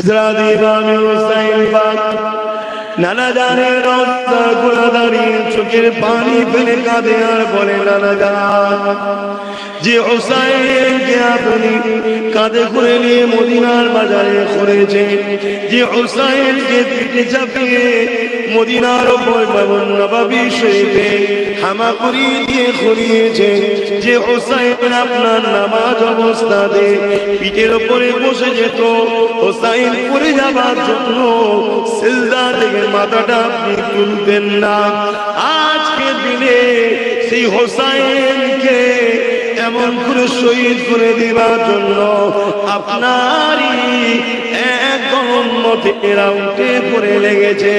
হযরত ইমাম হুসাইন পাক নানা জানের রওজা গুলা দাঁড়িয়ে চোখের পানি ফেলে কাঁদে আর বলে, নানা জান, যে হুসাইনকে আপনি কাঁধে করে নিয়ে মদিনার বাজারে করেছেন, যে হুসাইনকে পিঠে চাপিয়ে মদিনার মসজিদ নববী শরীফে হামাগুড়ি দিয়ে ঘুরিয়েছেন, যে হুসাইন আপনার নামাজ অবস্থাতে পিঠের উপরে বসে যেত, হুসাইন পড়ে যাবার জন্য সিজদা থেকে মাথাটা আপনি তুলতেন না, আজকে দিনে সেই হুসাইনকে এমন করে শহীদ করে দেওয়ার জন্য আপনারই এক উম্মতেরা উঠে পড়ে লেগেছে।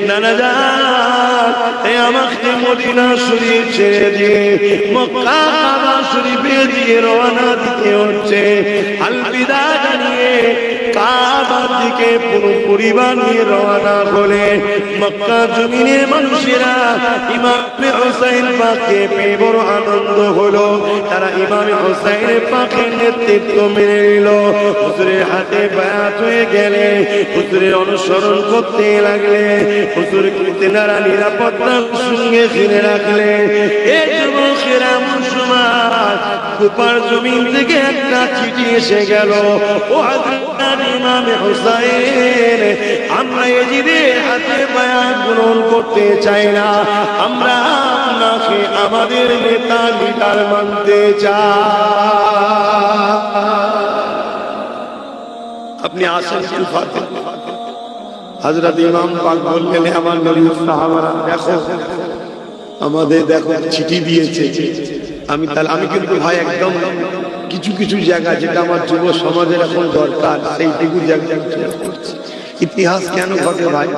নানা জান, আমাকে মদিনা শরীফ ছেড়ে দিয়ে মক্কা কাবা শরীফে দিয়ে রওনা দিতে হচ্ছে। আলবিদা জানিয়ে কাবার দিকে পুরো পরিবার নিয়ে রওনা হলে মক্কা জমিনের মানুষেরা ইমাম হুসাইন পাককে পেয়ে বড় আনন্দ হলো। তারা ইমাম হুসাইন পাকের নেতৃত্ব মেনে নিল, হুজুরের হাতে বায়াত হয়ে গেলে হুজুরের অনুসরণ করতে লাগলে, হুজুরকে তেনারা নিরাপত্তার সঙ্গে ঘিরে রাখলে। এই যুবকেরা মুসলমান কুপার জমিন থেকে একটা চিঠি এসে গেল, ও হযরত ইমাম হুসাইন, আমরা ইয়াজিদের হাতে বায়াত গ্রহণ করতে চাই না, আমরা আপনাকে আমাদের নেতা লিডার মানতে চাই। আপনি আসেন কুফাতে। হযরত ইমাম পাক বললেন, আমার নবী সাহাবারা, দেখো আমাদের দেখো চিঠি দিয়েছে, আমি কিন্তু ভাই একদম কিছু কিছু জায়গা যেটা আমার যুব সমাজের এখন দরকার সেইটুকু জায়গা করছি। ইতিহাস কেন ঘটে ভাই?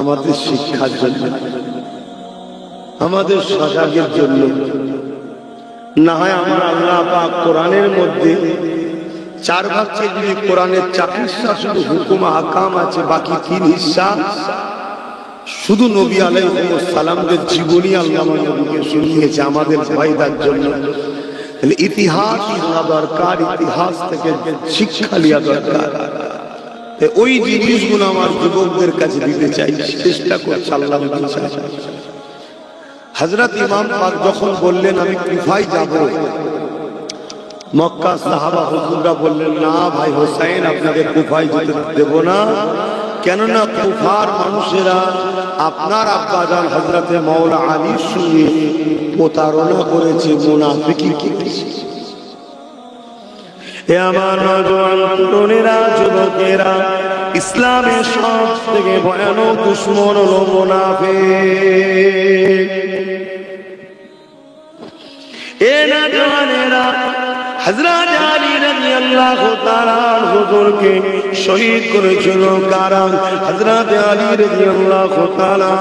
আমাদের শিক্ষার জন্য, আমাদের সজাগের জন্য। না হয় আমার আল্লাহ পাক কোরআনের মধ্যে 4 ভাগ থেকে কোরআনের 4 হিস্সা শুধু হুকুম আহকাম আছে, বাকি 3 হিস্সা শুধু নবী আলাইহিস সালামদের জীবনী আল্লাহ নবীকে শুনিয়েছে আমাদের ফায়দার জন্য। তাহলে ইতিহাস জানা দরকার, ইতিহাস থেকে শিক্ষা নেওয়া দরকার। ওই জিনিসগুলো আমার যুবকদের কাছে দিতে চাই, চেষ্টা করছি আল্লাহ চাই। হযরত ইমাম পাক যখন বললেন আমি কুফায় যাব, মক্কা সাহাবা হুজুররা বললেন, না ভাই হুসাইন, আপনাকে কুফায় যেতে দেব না, কেননা কুফার মানুষেরা আপনার আব্বাজান হযরতে মাওলা আলীর সঙ্গে প্রতারণা করেছে, মুনাফিকি করেছে। এ আমার নওজোয়ান তরুণেরা, যুবকেরা, ইসলামের সব থেকে ভয়ানক দুশমন হলো মুনাফিক। এ নওজোয়ানেরা, হযরত আলী রাদিয়াল্লাহু তাআলা হুজুরকে শহীদ করেছিল কারা? হযরত আলী রাদিয়াল্লাহু তাআলা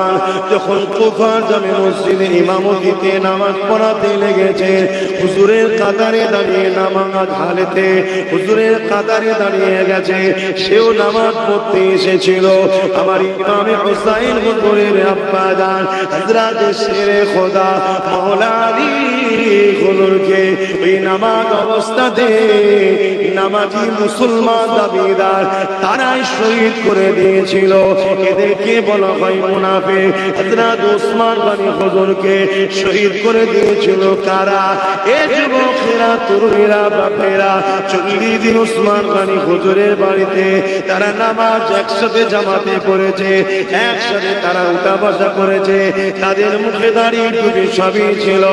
যখন কুফার জামে মসজিদে ইমামতিতে নামাজ পড়াতে লেগেছে, হুজুরের কাতারে দাঁড়িয়ে নামাজ হালেতে হুজুরের কাতারে দাঁড়িয়ে গেছে, সেও নামাজ পড়তে এসেছিল। আমার ইমাম হুসাইন হুজুরের আব্বা জান হযরত শেরে খোদা মাওলা আলী হুজুরকে ওই নামাজ অবস্থাতে নামাজি মুসলমান দাবিদার তারাই শহীদ করে দিয়েছিল। এদেরকে বলা হয় মুনাফিক। হযরত ওসমান গনি হুজুরকে শহীদ করে দিয়েছিল কারা? এ যুবকেরা, তরুণেরা, বাপেরা 40 দিন ওসমান গনি হুজুরের বাড়িতে তারা নামাজ একসাথে জামাতে পড়েছে, একসাথে তারা উঠা বসা করেছে, তাদের মুখে দাঁড়িয়ে টুপি সবই ছিল,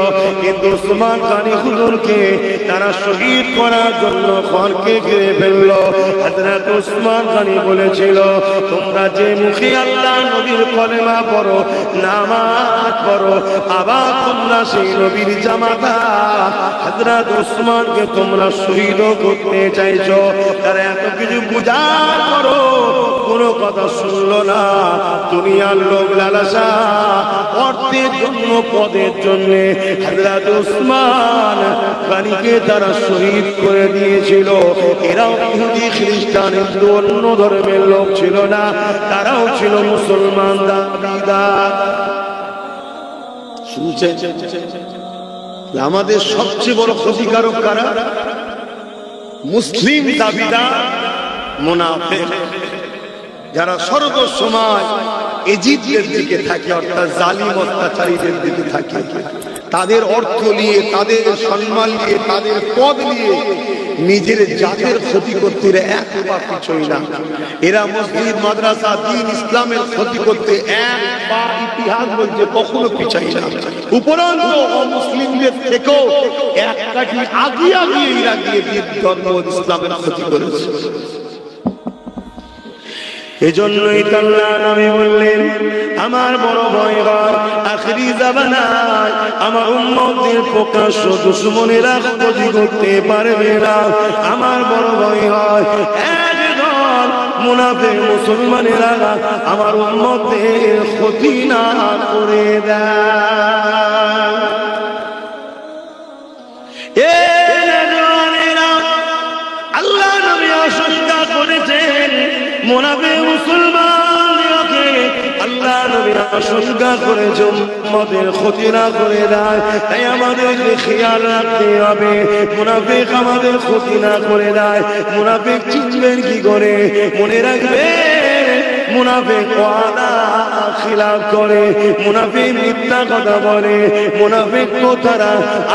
কিন্তু ওসমান গনি হুজুরকে তারা শহীদ করার জন্য খড়কে ঘিরে ফেললো। হযরত ওসমান গনি বলেছিল, তোমরা যে মুখে আল্লাহ নবীর কলেমা পড়ো, নামাজ পড়ো, আবার তোমরা সেই নবীর জামাতা হযরত ওসমানকে তোমরা শহীদ করতে চাইছো। তারা এত কিছু বুঝার করো কোনো কথা শুনলো না। দুনিয়ার লোভ লালসা, অর্থের জন্য, পদের জন্য হযরত ওসমান গনিকে তারা শহীদ করে দিয়েছিল। এরাও ইহুদি, খ্রিস্টান, হিন্দু, অন্য ধর্মের লোক ছিল না, তারাও ছিল মুসলমান দাবিদার। শুনছেন? আমাদের সবচেয়ে বড় ক্ষতিকারক কারা? মুসলিম দাবিদার, মুনাফিক যারা সর্বসময় এজিদের দিকে থাকে, অর্থাৎ জালিম অত্যাচারীদের দিকে থাকে, তাদের অর্থ নিয়ে, তাদের সম্মান নিয়ে, তাদের পদ নিয়ে নিজের জাতের ক্ষতি করতে এক পা পিছই না। এরা মসজিদ মাদ্রাসা দ্বীন ইসলামের ক্ষতি করতে এক পা, ইতিহাস বলছে, কখনো পিছাই না। উপরন্ত অমুসলিমদের থেকেও এক কাঠি আগিয়ে আগিয়ে এরা গিয়ে ধর্ম ইসলামের ক্ষতি করেছে। এজন্যই আল্লাহ নবী বললেন, আমার বড় ভয় হয় আখিরি জামানায় আমার উম্মতের প্রকাশ্য দুশমনেরা ক্ষতি করতে পারবে না। আমার বড় ভয় হয় একদল মুনাফিক মুসলমানেরা আমার উম্মতের ক্ষতি না করে দেয়। আল্লাহ নবী আশঙ্কা করেছেন মুনাফিক মুসলমানদেরকে আল্লাহ নবী আশঙ্কা করেছে উম্মতের ক্ষতি না করে দেয়। তাই আমাদেরকে খেয়াল রাখতে হবে মুনাফিক আমাদের ক্ষতি না করে দেয়। মুনাফিক চিনবেন কি করে? মনে রাখবেন মুনাফিক ওয়াদা খিলাফ করে, মুনাফিক মিথ্যা কথা বলে, মুনাফিক কথারা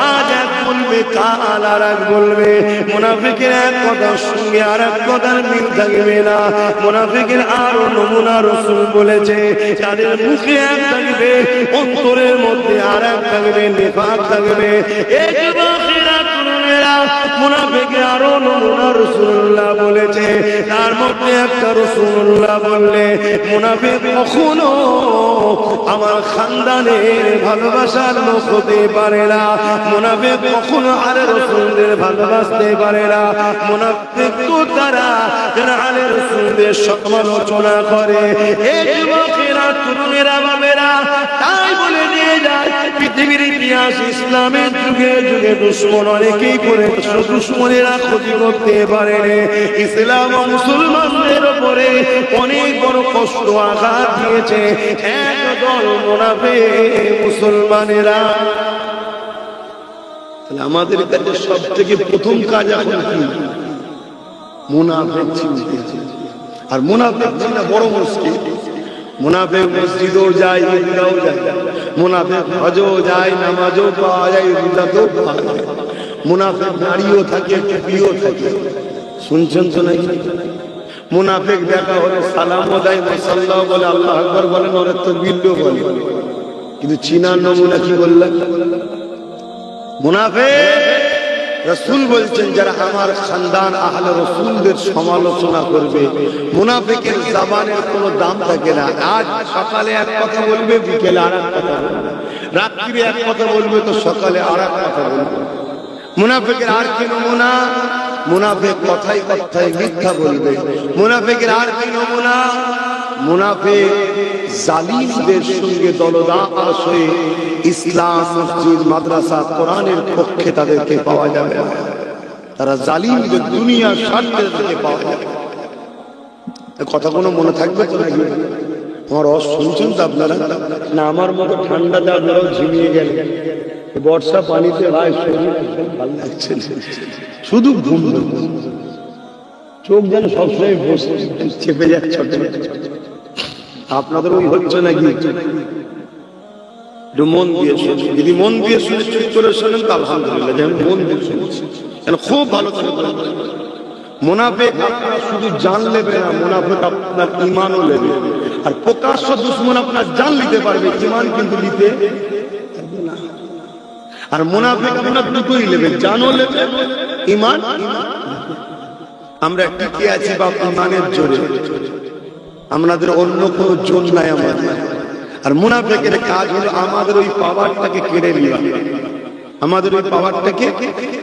আজ এক বলবে কাল আর এক বলবে। মুনাফিকের এক কথার সঙ্গে আর এক কথার মিল থাকবে না। মুনাফিকের আরো নমুনা রাসূল বলেছে, তাদের মুখে এক থাকবে, অন্তরের মধ্যে আর এক থাকবে, নিফাক থাকবে। মুনাফিকের আরো নমুনা রাসূলুল্লাহ বলেছে, তার মধ্যে একটা রাসূলুল্লাহ বললে মুনাফিক কখনো আমার খানদানের ভালোবাসার লোক হতে পারে না। মুনাফিক কখনো আলে রাসূলদের ভালোবাসতে পারে না। মুনাফিক তো তারা যারা আলে রাসূলদের সমালোচনা করে। এই যুবকেরা, তরুণেরা, বাবেরা তাই বলে নিয়ে যায় পৃথিবীর ইতিহাস ইসলামের যুগে যুগে দুশমন অনেকেই করেছে, দুশমনেরা ক্ষতি করতে পারেনি। ইসলাম ও মুসলমানদের উপরে অনেক বড় কষ্ট আঘাত দিয়েছে একদল মুনাফিক মুসলমানেরা। তাহলে আমাদের কাছে সব থেকে প্রথম কাজ এখন কি? মুনাফিক চিনতে হবে। আর মুনাফিক চিনা বড় মুশকিল। মুনাফিক মসজিদেও যায়, ঈদগাহও যায়, মুনাফিক হজও যায়, নামাজও পাওয়া যায়, রোজাতেও পাওয়া যায়। মুনাফিক নারীও থাকে, টুপিও থাকে। শুনছেন তো নাকি? মুনাফিক দেখা হলে সালামও দেয়, মাশাআল্লাহ বলে, আল্লাহু আকবার বলেন, ওরা তাকবীরও বলে। কিন্তু চিনার নমুনা কি বললেন? মুনাফিক রাসূল বলছেন, যারা আমার খানদান আহলে রাসূলদের সমালোচনা করবে, মুনাফিকের জবানের কোনো দাম থাকে না। আজ সকালে এক কথা বলবে, বিকেলে আর এক কথা বলবে, রাত্রিরে এক কথা বলবে, তো সকালে আর এক কথা বলবে। মুনাফিকের আর কি নমুনা? মুনাফিক কথাই কথাই মিথ্যা বলবে। মুনাফিকের আর কি নমুনা? মুনাফিক জালিমদের সঙ্গে দলদাস হয়ে ইসলাম, মসজিদ, মাদ্রাসা, কোরআনের পক্ষে তাদেরকে পাওয়া যাবে। তারা জালিমদের দুনিয়ার স্বার্থে তাদেরকে পাওয়া যাবে। কথা কোনো মনে থাকবে তো নাকি? আমার শুনছেন তো আপনারা? না আমার মতো ঠান্ডাতে আপনারাও ঝিমিয়ে গেলেন। বর্ষা পানিতে ভাই শরীর ভালো লাগছে, শুধু ঘুম, চোখ যেন সবসময় বসে চেপে যাচ্ছে। আপনাদের ওই হচ্ছে নাকি? মন দিয়ে শুনছি, যদি মন দিয়ে শুনে চুপ করে শোনেন তো আলহামদুলিল্লাহ, যেন মন দিয়ে শুনছি, খুব ভালো করে। মুনাফিক আপনারা শুধু জান নেবে না, মুনাফিক আপনার ঈমানও নেবে। আর প্রকাশ্য দুশমন আপনার জান নিতে পারবে, ঈমান কিন্তু নিতে পারবে না। আর মুনাফিক আপনার দুটোই নেবে, জানও নেবে, ঈমান। আমরা টিকে আছি বা ঈমানের জোরে, আমাদের অন্য কোনো জোর নাই আমাদের। আর মুনাফিকের কাজ হলো আমাদের ওই পাওয়ারটাকে কেড়ে নেওয়া, আমাদের ওই পাওয়ারটাকে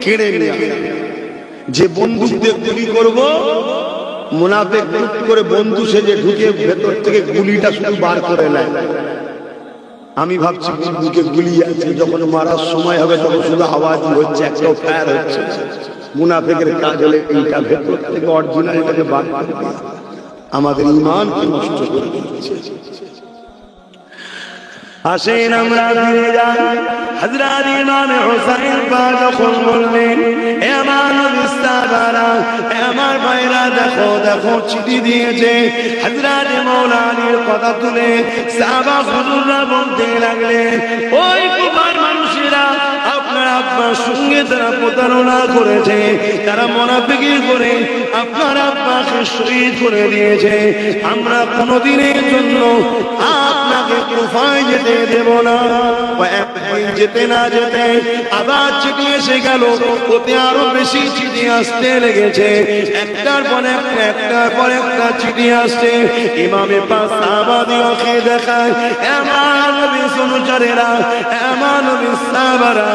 কেড়ে নেওয়া। যে বন্দুক দিয়ে গুলি করব, মুনাফিক চুপ করে বন্ধু সেজে ঢুকে ভেতর থেকে গুলিটা শুধু বার করে নেয়। আমি ভাবছি বন্ধুকে গুলি আছে, যখন মারার সময় হবে তখন শুধু আওয়াজ হচ্ছে, একটাও ফায়ার হচ্ছে। মুনাফিকের কাজ হলে এইটা ভেতর থেকে অরিজিনালটাকে বার করে দেওয়া, আমাদের ঈমানকে নষ্ট করে দিচ্ছে। আসেন আমরা ফিরে যাই। হযরত ইমাম হুসাইন পাক যখন বললেন, এ আমার নবী সাহাবারা, এ আমার ভাইরা, দেখো দেখো চিঠি দিয়েছে। হযরত মাওলা আলীর কথা তুলে সাহাবা হুজুররা বলতে লাগলেন, ওই কুফার মানুষেরা আপনার আব্বার সঙ্গে তারা প্রতারণা করেছে, তারা মুনাফিকি করে আপনার আব্বাকে শহীদ করে দিয়েছে। আমরা কোনোদিনের জন্য আপনাকে কুফায় যেতে দেব না। একদিন যেতে না যেতে আবার চিঠি এসে গেল, ওতে আরো বেশি চিঠি আসতে লেগেছে। একটার পর একটা, একটার পর একটা চিঠি আসছে। ইমামে পাক সাহাবাদিওকে দেখায়, আমার নবীর অনুসারীরা, আমার নবীর সাহাবারা,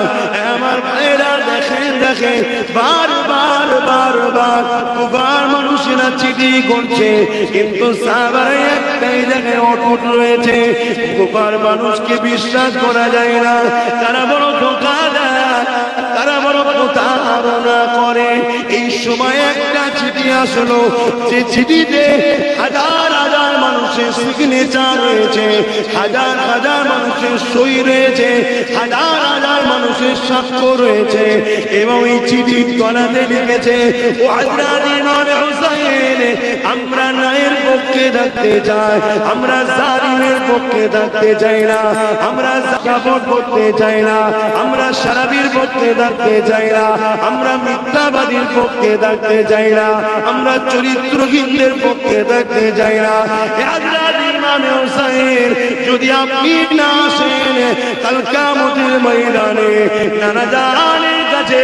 আমার ভাইরা, দেখেন দেখেন বারবার বারবার কুফার মানুষেরা চিঠি করছে, কিন্তু সাহাবারা একটাই জায়গায় অটুট রয়েছে। কুফার মানুষকে বিশ্বাস করা যায় না, তারা বড় ধোঁকা দেয়, তারা বড় প্রতারণা করে। এই সময় একটা চিঠি আসলো, যে চিঠিতে হাজার হাজার মানুষের সিগনেচার রয়েছে, হাজার হাজার মানুষের সই রয়েছে, হাজার হাজার মানুষের সাক্ষ্য রয়েছে। এবং এই চিঠির তলাতে লিখেছে, ও হযরত ইমাম হুসাইন, আমরা ন্যায়ের পক্ষে থাকতে চাই, আমরা জালিমের পক্ষে থাকতে চাই না, আমরা যাযাবর করতে চাই না, আমরা শারাবির পক্ষে থাকতে চাই না, আমরা মিথ্যাবাদীর পক্ষে থাকতে চাই না, আমরা চরিত্রহীনদের পক্ষে থাকতে চাই না। হযরত ইমাম হুসাইন, যদি আপনি না আসেন কাল কিয়ামতের ময়দানে নানা জানের কাছে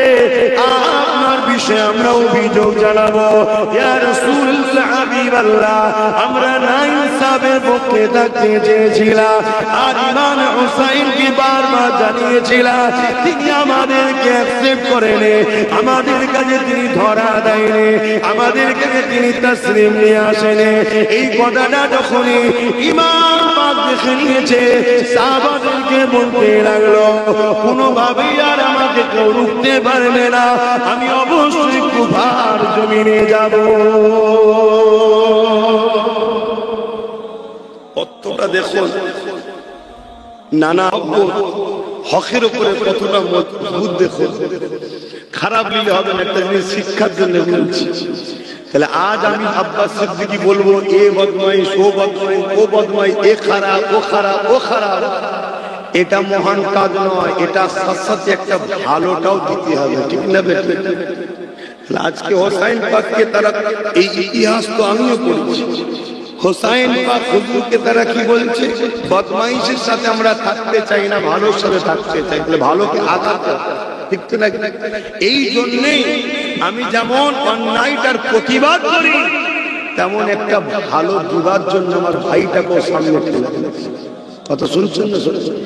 আপনার বিষয়ে আমরা অভিযোগ জানাবো। ইয়া রাসূলুল্লাহ, হাবিবাল্লাহ, আমরা না ইনসাফের পক্ষে থাকতে চেয়েছিলাম, আর ইমাম হুসাইনকে বারবার জানিয়েছিলাম, তিনি আমাদেরকে অ্যাকসেপ্ট করেনি, আমাদের কাছে তিনি ধরা দেয়নি, আমাদের কাছে তিনি তাসলিম নিয়ে আসেনি। এই কথাটা যখনই ইমাম পাক দেখে নিয়েছে, সাহাবাদেরকে বলতে লাগলো, কোনোভাবেই আর আমাকে কেউ রুখতে পারবে না, আমি অবশ্যই কুফার জমিনে যাব। কতটা দেখুন নানা হকের উপরে কতটা মজবুত, দেখুন। খারাপ নিলে হবে না, একটা জিনিস শিক্ষার জন্য বলছি। তাহলে আজ আমি আব্বাস সিদ্দিকী বলবো, এ বদমাইশ, ও বদমাইশ, ও বদমাইশ, এ খারাপ, ও খারাপ, ও খারাপ, এটা মহান কাজ নয়। এটা সাথে সাথে একটা ভালোটাও দিতে হবে, ঠিক না বেটা? আজকে হোসাইন পাককে তারা, এই ইতিহাস তো আমিও পড়েছি, হোসাইন পাক হুজুরকে তারা কি বলছে, বদমাইশের সাথে আমরা থাকতে চাই না, ভালোর সাথে থাকতে চাই। তাহলে ভালোকে আঘাত, ঠিক তো না? এই জন্যেই আমি যেমন অন্যায়টার প্রতিবাদ করি, তেমন একটা ভালো দুবার জন্য আমার ভাইটাকেও সামনে ফেলে। কথা শুনছেন না? শুনছেন?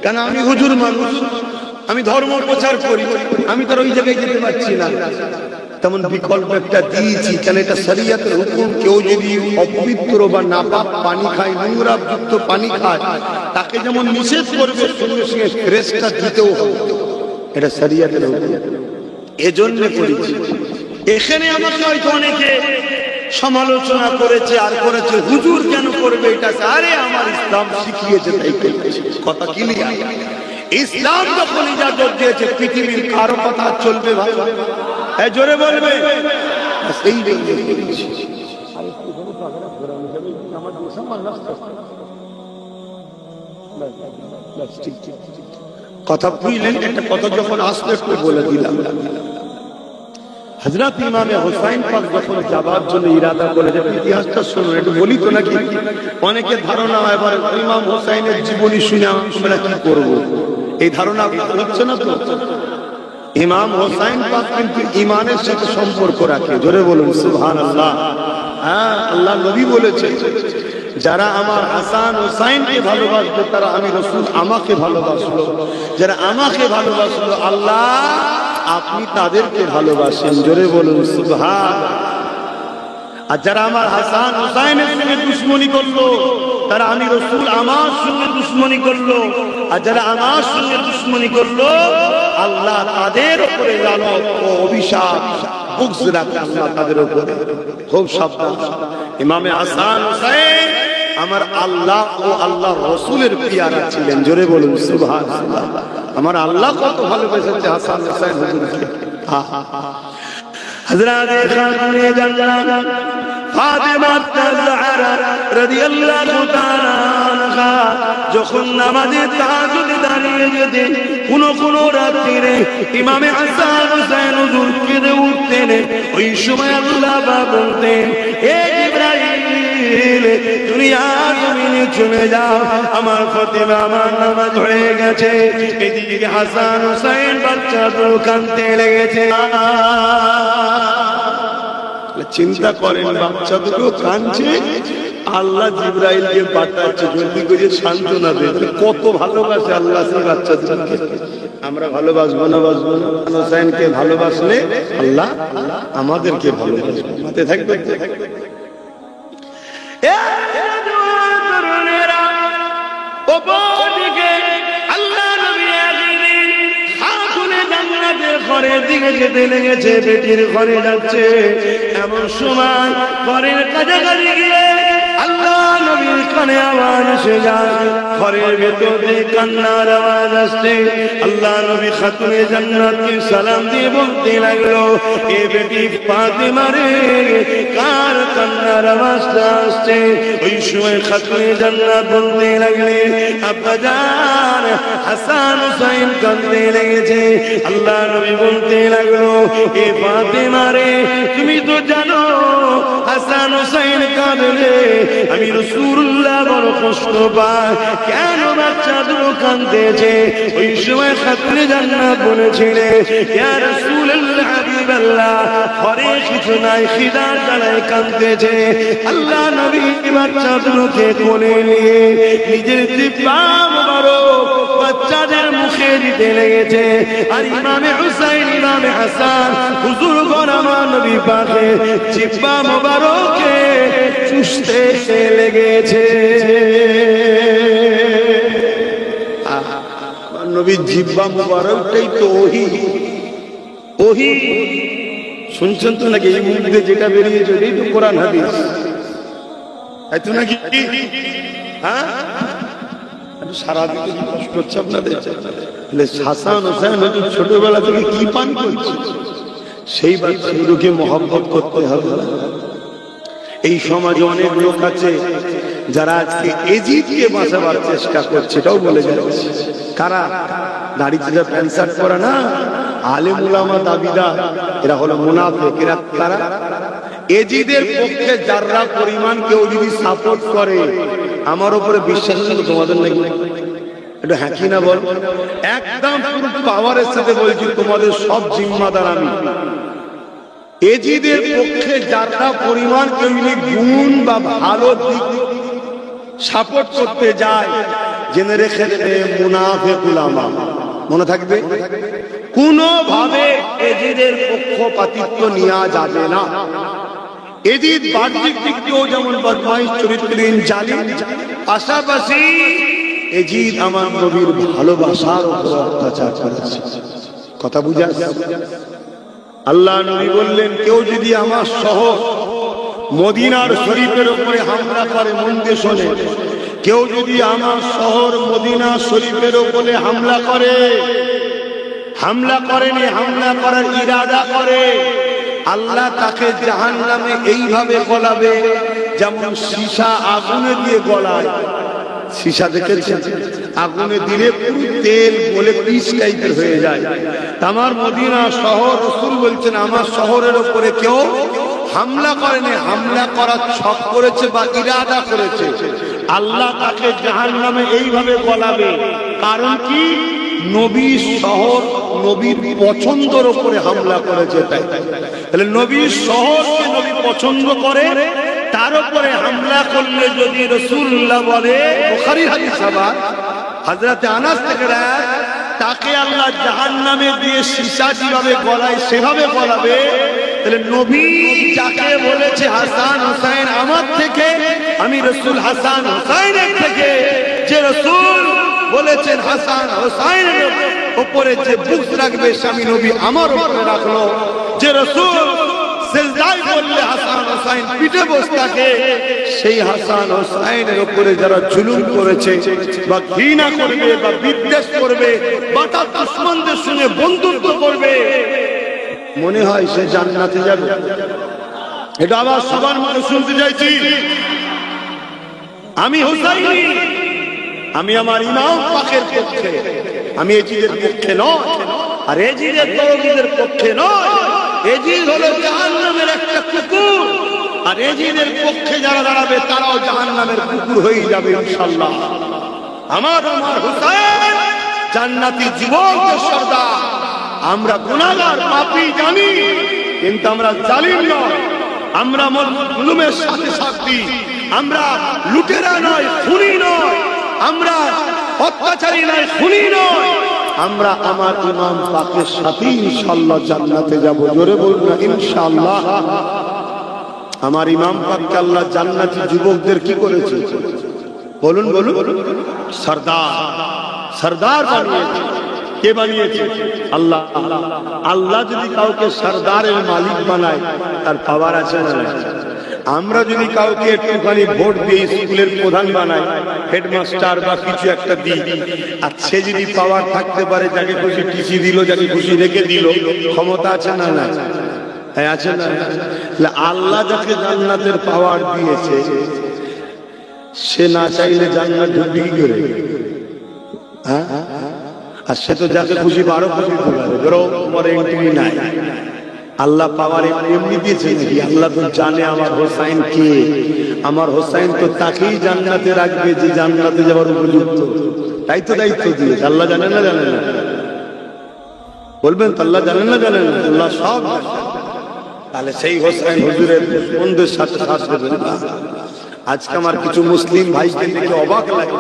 কেন আমি হুজুর মানুষ, আমি ধর্ম প্রচার করি, আমি তো ওই জায়গায় যেতে পারছি না, তেমন বিকল্প একটা দিয়েছি। কেন এটা শরীয়তের হুকুম। কেউ যদি অপবিত্র বা নাপাক পানি খায়, নোংরা যুক্ত পানি খায়, তাকে যেমন নিষেধ করবে, সঙ্গে সঙ্গে ফেরেশতা দিতেও হবে, এটা শরীয়তের হুকুম। এজন্য করেছি। এখানে আমাকে হয়তো অনেকে সমালোচনা করেছে আর করেছে, হুজুর কেন করবে এটা? আরে আমার ইসলাম শিখিয়েছে তাই করেছে। কথা ক্লিয়ার। ইসলাম যখন ইজাজত দিয়েছে, পৃথিবীর কারো কথা চলবে ভালো, হ্যাঁ জোরে বলবে, সেই কথা বুঝলেন? একটা কথা যখন আসলে একটু বলে দিলাম। হযরত ইমামে হুসাইন পাক যখন যাবার জন্য ইরাদা করেছে, ইতিহাসটা শুনুন, একটু বলি তো নাকি? অনেকে ধারণা হয় এবার ইমাম হুসাইনের জীবনী শুনে আমরা কি করব, এই ধারণা হচ্ছে না তো? ইমাম হুসাইন পাক কিন্তু ঈমানের সাথে সম্পর্ক রাখে, জোরে বলুন সুবহানাল্লাহ। হ্যাঁ, আল্লাহ নবী বলেছে, যারা আমার হাসান হুসাইনকে ভালোবাসবে তারা আমি রাসূল আমাকে ভালোবাসলো, যারা আমাকে ভালোবাসলো আল্লাহ আপনি তাদেরকে ভালোবাসেন, জোরে বলুন সুবহানাল্লাহ। আর যারা আমার হাসান হুসাইনের সঙ্গে দুশমনি করলো, তারা আমি রাসূল আমার সঙ্গে দুশমনি করলো, আর যারা আমার সঙ্গে দুশমনি করলো আল্লাহ তাদের উপরে লানত ও অভিশাপ বুগজ রাখে আল্লাহ তাদের উপরে। খুব সাবধান। ইমামে হাসান হুসাইন আমার আল্লাহ ও আল্লাহ রসুলের পিয়ারা ছিলেন। জোরে বলুন সুবহানাল্লাহ। আমার আল্লাহ কত ভালোবেসেছে হাসান হুসাইন হুজুরকে। হযরত খাতুনে জান্নাত ফাতেমা আয-জাহরা রাদিয়াল্লাহু তাআলা আনহা যখন নামাজে তাহাজ্জুদে দাঁড়িয়ে যেতেন, কোন রাত্রিরে ইমামে হাসান হুসাইন হুজুর কেঁদে উঠতেন, ওই সময় আল্লাহ বলতেন, হে জিবরাইল দুনিয়া জমিনে চলে যাও, আমার ফাতেমা আমার নামাজ হয়ে গেছে। এদিকে হাসান হুসাইন বাচ্চা দুটো কাঁদতে লেগেছে। চিন্তা করেন, বাচ্চা দুটো কাঁদছে, আল্লাহ জিবরাইলকে পাঠাচ্ছে জলদি করে সান্ত্বনা দেবে। কত ভালোবাসে আল্লাহ সেই বাচ্চা দুটোকে। আমরা ভালোবাসবো না? বাসবো না? হোসেনকে ভালোবাসলে আল্লাহ আমাদেরকে ভালোবাসবে। মাথায় থাকবে। আল্লাহ নবী ঘরের দিকে যেতে লেগেছে, বেটির ঘরে যাচ্ছে। এমন সময় ঘরের কাছাকাছি গিয়ে আল্লাহ নবীর কানে আওয়াজ এসে যায়, ঘরের ভেতর দিয়ে কান্নার আওয়াজ আসছে। আল্লাহ নবী খাতুনে জান্নাতকে সালাম দিয়ে বলতে লাগলো, এ বেটি ফাতেমা রে, কার কান্নার আওয়াজটা আসছে? ওই সময় খাতুনে জান্নাত বলতে লাগলেন, আব্বাজান হাসান হুসাইন কাঁদতে লেগেছে। আল্লাহ নবী বলতে লাগলো, এ ফাতেমা রে, তুমি তো জানো হাসান হুসাইন কাঁদলে আমি রাসূলুল্লাহ বড় কষ্ট পাই, কেন বাচ্চা দুটো কাঁদতেছে? ওই সময় খাতুনে জান্নাত বলেছিলেন, ইয়া রাসূলুল্লাহ হাবিবাল্লাহ, ঘরে কিছু নাই, খিদার জ্বালায় কাঁদতেছে। আল্লাহ নবী বাচ্চা দুটোকে কোলে নিয়ে নিজের জিহ্বা মোবারক বাচ্চাদের মুখে দিতে লেগেছে। আর ইমামে হুসাইন ইমামে হাসান হুজুর গণ আমার নবী পাকের জিহ্বা মোবারকে চুষতে লেগেছে। নবীর জিহ্বা মোবারকটাই তো ওহী শুনছেন তো নাকি? এই মুখে যেটা বেরিয়েছে এই তো কোরআন হাদিস, তাই তো নাকি? হ্যাঁ, সারাদিন কষ্ট হচ্ছে আপনাদের। হাসান হোসেন ছোটবেলা থেকে কি পান করছে, সেই বাচ্চাগুলোকে মহব্বত করতে হবে। এই সমাজে অনেক লোক আছে যারা আজকে এজিদকে বাঁচাবার চেষ্টা করছে, এটাও বলে যাচ্ছে। কারা? দাড়িতে যা প্যান্ট শার্ট পরা না, আলেম উলামা দাবিদার, এরা হলো মুনাফিক। এরা কারা? এজিদের পক্ষে যারা পরিমাণ কেউ যদি সাপোর্ট করে, আমার উপরে বিশ্বাস আছে তোমাদের নাকি? একটু হ্যাঁ কি না বল। একদম পুরো পাওয়ারের সাথে বলছি, তোমাদের সব জিম্মাদার আমি। এজিদের পক্ষে যারা পরিমাণ কেউ যদি গুণ বা ভালো দিক সাপোর্ট করতে যায়, জেনে রেখে দেবে মুনাফিক উলামা। মনে থাকবে, কোনোভাবে এজিদের পক্ষপাতিত্ব নেওয়া যাবে না। এজিদ বাহ্যিক দিক দিয়েও যেমন বদমাইশ, চরিত্রহীন, জালিম, পাশাপাশি এজিদ আমার নবীর ভালোবাসার উপর অত্যাচার করেছে। কথা বুঝা? আল্লাহ নবী বললেন, কেউ যদি আমার শহর মদিনার শরীফের উপরে হামলা করে, মন দিয়ে শোনে, কেউ যদি আমার শহর মদিনা শরীফের উপরে হামলা করেনি, হামলা করার ইরাদা করে, আল্লাহ তাকে জাহান্নামে এইভাবে গলাবে যেমন সীসা আগুনে দিয়ে গলায়। সীসা দেখেছেন? আগুনে দিলে পুরো তেল বলে পিস টাইপের হয়ে যায়। আমার মদিনা শহর, রাসূল বলছেন আমার শহরের উপরে কেউ হামলা করেনি, হামলা করার ছক করেছে বা ইরাদা করেছে, আল্লাহ তাকে জাহান্নামে এইভাবে গলাবে। কারণ কি? নবীর শহর নবীর পছন্দের উপরে হামলা করেছে। তাই তাহলে নবীর শহরকে নবী পছন্দ করে, তার উপরে হামলা করলে যদি রাসূলুল্লাহ বলে, বুখারীর হাদিস, আবার হযরত আনাস থেকে রায়, তাকে আল্লাহ জাহান্নামে দিয়ে সীসা যেভাবে গলায় সেভাবে গলাবে। তাহলে নবী যাকে বলেছে হাসান হুসাইন আমার থেকে, আমি রাসূল হাসান হুসাইনের থেকে, যে রাসূল বলেছেন হাসান হুসাইনের উপরে যে বুক রাখবে স্বামী নবী আমার উপরে রাখলো, যে রাসূল সিজদায় পড়লে হাসান হোসেন পিঠে বসে থাকে, সেই হাসান হোসেনের উপরে যারা জুলুম করেছে বা ঘৃণা করবে বা বিদ্বেষ করবে বা তার দুশমনদের সঙ্গে বন্ধুত্ব করবে, মনে হয় সে জান্নাতে যাবে। এটা আবার সবার মুখে শুনতে চাইছি। আমি হুসাইনি, আমি আমার ইমাম পাকের পক্ষে, আমি এজিদের পক্ষে নয়, আর এজিদের তৌহিদের পক্ষে নয়। এজিদ হলো জাহান্নামের একটা কুকুর, আর এজিদের পক্ষে যারা দাঁড়াবে তারাও জাহান্নামের কুকুর হয়ে যাবে ইনশাআল্লাহ। আমার হুসাইন জান্নাতি যুবকের সর্দার। আমরা গুনাহগার পাপী জানি, কিন্তু আমরা জালিম নয়, আমরা মজলুমের সাথে সাথী, আমরা লুটেরা নয়, খুনি নয়, আমরা অত্যাচারী নয়, খুনি নয়, আমরা আমার ইমাম পাকের সাথে ইনশাআল্লাহ জান্নাতে যাব। জোরে বলুন না ইনশাআল্লাহ। আমার ইমাম পাককে আল্লাহ জান্নাতি যুবকদের কি করেছে বলুন বলুন? সরদার, সরদার বানিয়েছে। কে বানিয়েছে? আল্লাহ। আল্লাহ যদি কাউকে সরদারের মালিক বানায় তার পাওয়ার আছে না? আমরা যদি কাউকে একটুখানি ভোট দিয়ে স্কুলের প্রধান বানাই, হেডমাস্টার বা কিছু একটা দিই, আর সে যদি পাওয়ার থাকতে পারে, যাকে খুশি টিসি দিল, যাকে খুশি রেখে দিল, ক্ষমতা আছে না? না আছে না? আল্লাহ যাকে জান্নাতের পাওয়ার দিয়েছে, সে না চাইলে জান্নাত ঢুকবে কি করে? হ্যাঁ, আর সে তো যাকে খুশি 12 খুশি এন্ট্রি নাই। আল্লাহ পাওয়ার এমনি দিয়েছে নাকি? আল্লাহ তো জানে আমার হোসাইন কে। আমার হোসাইন তো তাকেই জান্নাতে রাখবে যে জান্নাতে যাওয়ার উপযুক্ত। তাই তো দায়িত্ব দিয়েছে। আল্লাহ জানেন না? জানেন না? বলবেন তো আল্লাহ জানেন না? জানেন না? আল্লাহ সব। তাহলে সেই হোসাইন হুজুরের বন্ধুর সাথে সাথ দেবেন না। আজকে আমার কিছু মুসলিম ভাইকে দেখে অবাক লাগে,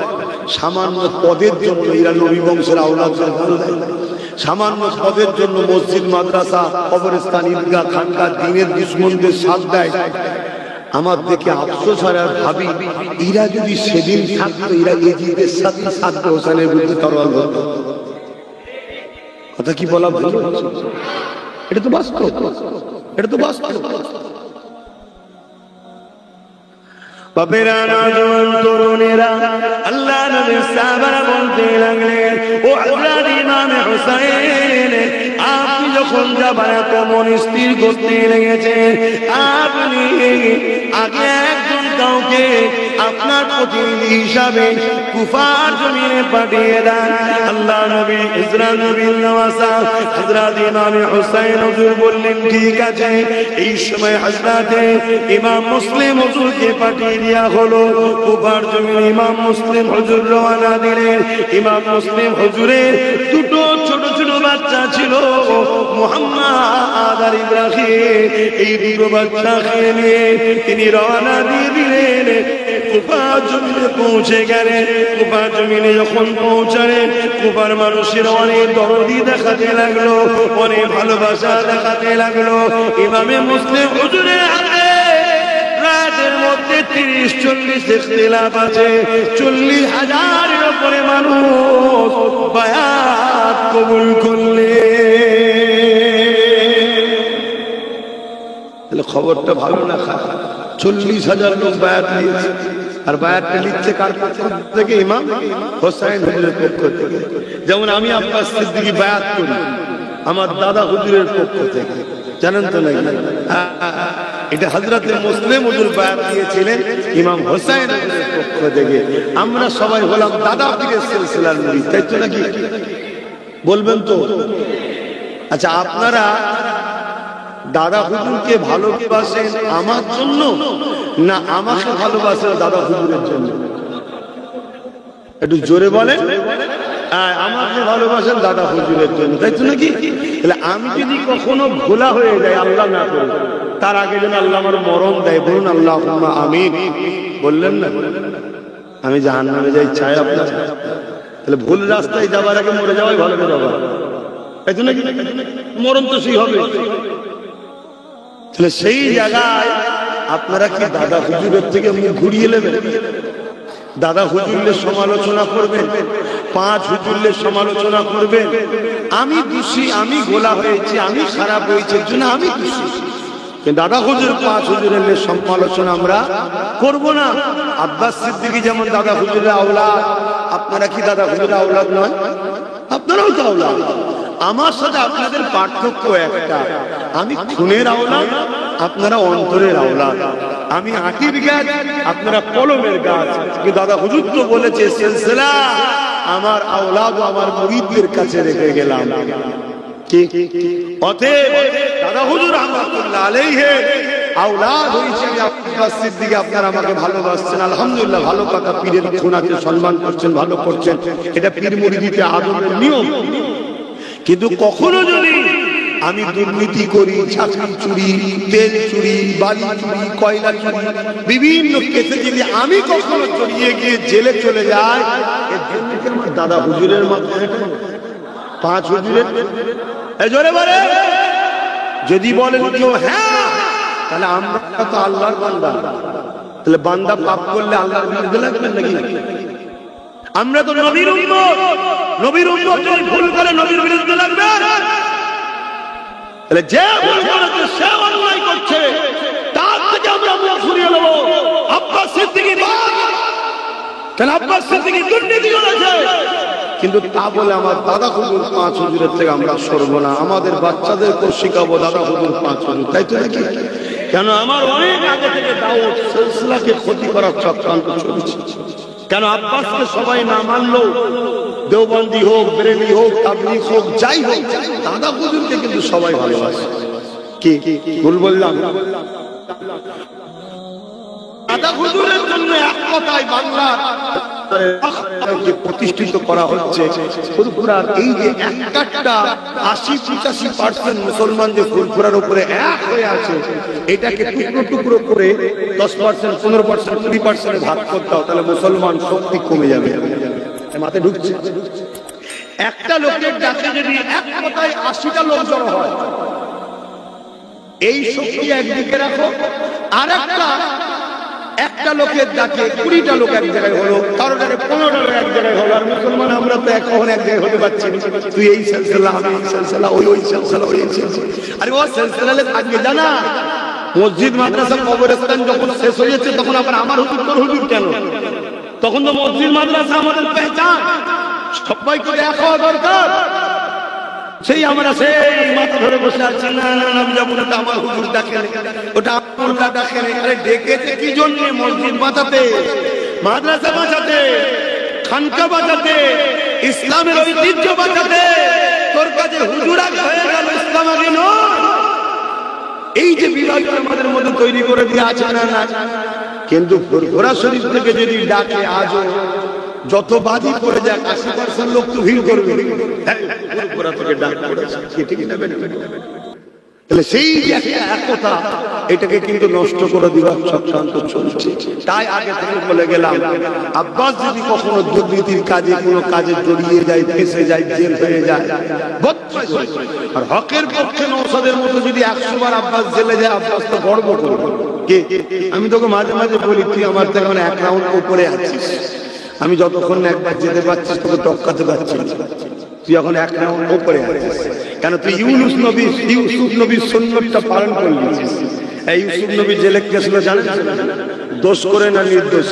সামান্য পদের জন্য এরা নবী বংশের আওলাদ, সামান্য পদের জন্য মসজিদ, মাদ্রাসা, কবরস্থান, ঈদগাহ, খানকা, দ্বীনের দুশমনদের সাথ দেয়। আমার দেখে আফসোস হয় আর ভাবি, এরা যদি সেদিন থাকতো, এরা এজিদের সাথে সাথে হোসেনের বিরুদ্ধে তরোয়াল ধরতো। কথা কি বলা ভালো? এটা তো বাস্তব, এটা তো বাস্তব। বাবেরা নওজোয়ান তরুণেরা আল্লাহ নবীর সাহাবারা বলতে লাগলেন, ও হযরত ইমাম হুসাইন, আপনি যখন যাবেন এত মন স্থির করতে লেগেছে, আপনি আগে একজন কাউকে আপনার প্রতিনিধি হিসাবে কুফার জমিনে পাঠিয়ে দেন। আল্লাহ নবী ইসরাইল নবীর নওয়াসা হযরত ইমাম হুসাইন হুজুর বললেন, ঠিক আছে। এই সময় হযরত ইমাম মুসলিম হুজুরকে পাঠিয়ে দেয়া হলো কুফার জমিনে। ইমাম মুসলিম হুজুর রওনা দিলেন। ইমাম মুসলিম হুজুরের দুটো ছোট ছোট বাচ্চা ছিল, মুহাম্মদ আর ইব্রাহিম। এই দুটো বাচ্চাকে নিয়ে তিনি রওনা দিয়ে দিলেন। কুফার জমিনে পৌঁছে গেলেন। কুফার জমিনে যখন পৌঁছালেন, কুফার মানুষের অনেক দরদি দেখাতে লাগলো, অনেক ভালোবাসা দেখাতে লাগলো। ইমামে মুসলিম হুজুরের হাতে রাতের মধ্যে 30-40 ইখতিলাফ আছে। 40,000-এর উপরে মানুষ বায়াত কবুল করলে। তাহলে খবরটা ভালো না খারাপ? 40,000 লোক বায়াত নিয়েছে। আর বায়াতটা লিখছে কার পক্ষ থেকে? ইমাম হোসাইন হুজুরের পক্ষ থেকে। যেমন আমি আব্বাস সিদ্দিকী বায়াত করি আমার দাদা হুজুরের পক্ষ থেকে, জানেন তো নাকি? এটা হযরতে মুসলিম হুজুর বায়াত দিয়েছিলেন ইমাম হোসাইন হুজুরের পক্ষ থেকে। আমরা সবাই হলাম দাদা পীরের সিলসিলার মুরিদ, তাই তো নাকি? বলবেন তো? আচ্ছা, আপনারা দাদা হুজুরকে ভালোবাসেন আমার জন্য, না আমাকে ভালোবাসেন দাদা হুজুরের জন্য? একটু জোরে বলেন। আমাকে ভালোবাসেন দাদা হুজুরের জন্য, তাই তো নাকি? তাহলে আমি যদি কখনো ভোলা হয়ে যাই, আল্লাহ না করে, তার আগে যেন আল্লাহ আমার মরণ দেয়। বলুন আল্লাহুম্মা আমিন। বললেন না? আমি জাহান্নামে যাই চাই আপনার? তাহলে ভুল রাস্তায় যাবার আগে মরে যাওয়াই ভালো করে যাওয়া, তাই তো নাকি? মরণ তো সেই হবে। তাহলে সেই জায়গায় আপনারা কি দাদা হুজুরের থেকে মুখ ঘুরিয়ে নেবেন? দাদা হুজুরের সমালোচনা করবেন, 5 হুজুরের সমালোচনা করবেন। আমি দোষী, আমি গোলা হয়েছি, আমি খারাপ হয়েছে জন্য আমি দোষী। দাদা হুজুর পাঁচ হুজুরের সমালোচনা আমরা করব না। আব্বাস সিদ্দিকী যেমন দাদা হুজুরের আওলাদ, আপনারা কি দাদা হুজুরের আওলাদ নয়? আপনারাও তো আওলাদ। আমার সাথে আপনাদের পার্থক্য একটা, আমি খুনের আওলাদ, আপনারা অন্তরের আওলাদ। আমি আটির গাছ, আপনারা কলমের গাছ। কি দাদা হুজুর তো বলেছে সিলসিলা আমার আওলাদ ও আমার মুরিদদের কাছে রেখে গেলাম। অতএব দাদা হুজুর রাহমাতুল্লাহ আলাইহি আওলাদ হইছে আব্বাস সিদ্দিকী। আপনারা আমাকে ভালোবাসছেন, আলহামদুলিল্লাহ, ভালো কথা। পীরের খুনাকে সম্মান করছেন, ভালো করছেন, এটা পীর মুরিদিতে আদবের নিয়ম। কিন্তু কখনো যদি আমি দুর্নীতি করি, চাকরি চুরি, তেল চুরি, বালি চুরি, কয়লা চুরি, বিভিন্ন কেসে যদি আমি কখনো জড়িয়ে গিয়ে জেলে চলে যাই, এর জন্য কি আমার দাদা হুজুরের মাথায় পাঁচ হুজুরের জোরে বলে? যদি বলেন কেউ হ্যাঁ, তাহলে আমরা তো আল্লাহর বান্দা, তাহলে বান্দা পাপ করলে আল্লাহর বিরুদ্ধে লাগবেন নাকি? আমরা তো নবীর উম্মত, নবীর উম্মত যদি ভুল করে নবীর বিরুদ্ধে লাগবে। তাহলে যে ভুল করেছে সে অন্যায় করছে, তার থেকে আমরা মুখ ফিরিয়ে নেব। আব্বাস সিদ্দিকী তাহলে আব্বাস সিদ্দিকী দুর্নীতি করেছে, কিন্তু তা বলে আমার দাদা হুজুর পাঁচ হুজুরের থেকে আমরা সরব না। আমাদের বাচ্চাদেরকে শিখাবো দাদা হুজুর পাঁচ হুজুর, তাই তো নাকি? কেন আমার অনেক আগে থেকে দাওয়াত সিলসিলাকে ক্ষতি করার চক্রান্ত চলছে। কেন আব্বাসকে সবাই না মানলো, দেওবন্দি হোক, বেরেলি হোক, তাবলীগ হোক, যাই হোক, দাদা হুজুরকে কিন্তু সবাই ভালোবাসে। কি ভুল বললাম? দাদা হুজুরের জন্য এক কথায় বাংলা প্রতিষ্ঠিত করা হচ্ছে। ফুরফুরার এই যে একটা ৮০-৮৫% মুসলমান যে ফুরফুরার উপরে এক হয়ে আছে, এটাকে টুকরো টুকরো করে 10%, 15%, 20% ভাগ করতে হবে, তাহলে মুসলমান শক্তি কমে যাবে। মাথায় ঢুকছে? একটা লোকের ডাকে যদি এক কথায় ৮০টা লোক জড়ো হয়, এই শক্তি একদিকে রাখো, আর একটা লোকের ডাকে 20টা লোক এক জায়গায় হলো, কারো ডাকে 15টা লোক এক জায়গায় হলো। আর মুসলমান আমরা তো এখন এক জায়গায় হতে পারছি না। তুই এই সিলসিলা, আমি এই সিলসিলা, ওই সিলসিলা, ওই সিলসিলা। আরে ও সিলসিলালে থাকবে জানা, মসজিদ মাদ্রাসা কবরস্থান যখন শেষ হয়ে যাচ্ছে, তখন আবার আমার হুজুর তোর হুজুর কেন? তখন তো মসজিদ মাদ্রাসা আমাদের পেহচান, সবাইকে এক হওয়া দরকার। সেই আমরা সেই মাথা ধরে বসে আছি, না না আমি যাবো না, আমার হুজুর ডাকেন, ওটা মোল্লা ডাকেন। আরে ডেকেছে কি জন্য? মসজিদ বাঁচাতে, মাদ্রাসা বাঁচাতে, খানকা বাঁচাতে, ইসলামের ঐতিহ্য বাঁচাতে। তোর কাছে হুজুর আগে হয়ে গেল, ইসলাম আগে নয়। এই যে বিভাগ আমাদের মধ্যে তৈরি করে দিয়ে আছে, না না। কিন্তু ফুরফুরা শরীফ থেকে যদি ডাকে, আজও যত বাজি পড়ে যাক ৮০% লোক তো ভিড় করবে। তাহলে সেই যে একতা, এটাকে কিন্তু নষ্ট করে দিবার চক্রান্ত চলছে। তাই আগে থেকে বলে গেলাম, আব্বাস যদি কখনো দুর্নীতির কাজে কোনো কাজে জড়িয়ে যায়, ফেসে যায়, জেল হয়ে যায়, আর হকের পক্ষে নওশাদের মতো যদি 100 বার আব্বাস জেলে যায়, আব্বাস তো গর্ব করবে। আমি তোকে মাঝে মাঝে বলি, তুই আমার থেকে 1 রাউন্ড উপরে আছিস, আমি যতক্ষণ একবার যেতে পারছিস তোকে টপকাতে পারছি, তুই এখন 1 রাউন্ড উপরে আছিস। কেন? তুই ইউসুফ নবীর সুন্নতটা পালন করলিস। এই ইউসুফ নবী জেলে গেছিল জানেন, দোষ করে না নির্দোষ।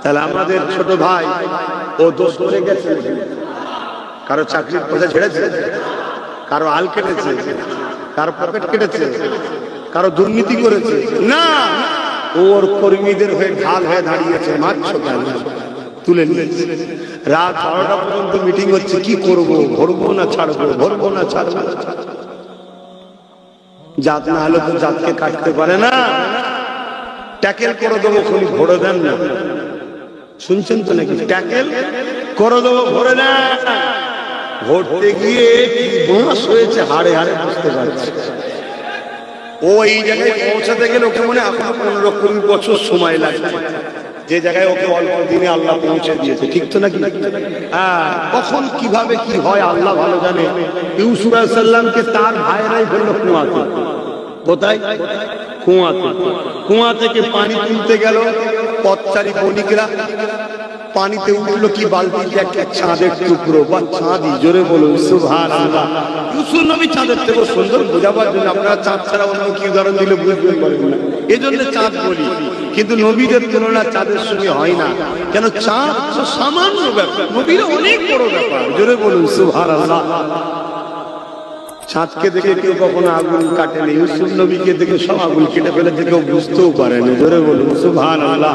তাহলে আমাদের ছোট ভাই ও দোষ করে গেছে, কারো চাকরির পয়সা ছেড়েছে, কারো আল কেটেছে, কারো পকেট কেটেছে, কারো দুর্নীতি করেছে না, ওর কর্মীদের হয়ে ঢাল হয়ে দাঁড়িয়েছে। মারছো কেন? তুলে নিয়েছে। রাত 12টা পর্যন্ত মিটিং হচ্ছে, কি করব, ভরবো না ছাড়বো, ভরবো না ছাড়বো। জাত না হলে তো জাতকে কাটতে পারে না। ট্যাকেল করে দেবো, খুনি ভরে দেন না। শুনছেন তো নাকি? ট্যাকেল করে দেবো, ভরে দেন। ভরতে গিয়ে বাঁশ হয়েছে, হাড়ে হাড়ে বুঝতে পারছি। ও এই জায়গায় পৌঁছাতে গেলে ওকে মনে এখনো 15-20 বছর সময় লাগবে, যে জায়গায় ওকে অল্প দিনে আল্লাহ পৌঁছে দিয়েছে। ঠিক তো নাকি? কখন কিভাবে কি হয় আল্লাহ ভালো জানে। ইউসুফ আলাইহিস সালামকে তার ভাইরাই ফেললো কুয়াতে। কোথায়? কুয়াতে। কুয়া থেকে পানি তুলতে গেল পথচারী বণিকরা, পানিতে উঠলো কি বালতিতে একটা চাঁদের টুকরো বা চাঁদি, জোরে বলুন সুবহানাল্লাহ। ইউসুফ নবী চাঁদের থেকে সুন্দর বোঝাবার জন্য, আপনারা চাঁদ ছাড়া অন্য কি উদাহরণ দিলে বুঝবেন পারেন না, এজন্য চাঁদ বলি। কিন্তু নবীদের তুলনা চাঁদের সঙ্গে হয় না, কেন চাঁদ সামান্য ব্যাপার, নবীরা অনেক বড় ব্যাপার, জোরে বলুন সুবহানাল্লাহ। চাঁদকে দেখে কেউ কখনো আগুন কাটেনি, ইউসুফ নবীকে দেখে সব আগুন কেটে ফেলেছে, কেউ বুঝতেও পারেনি, জোরে বলুন সুবহানাল্লাহ।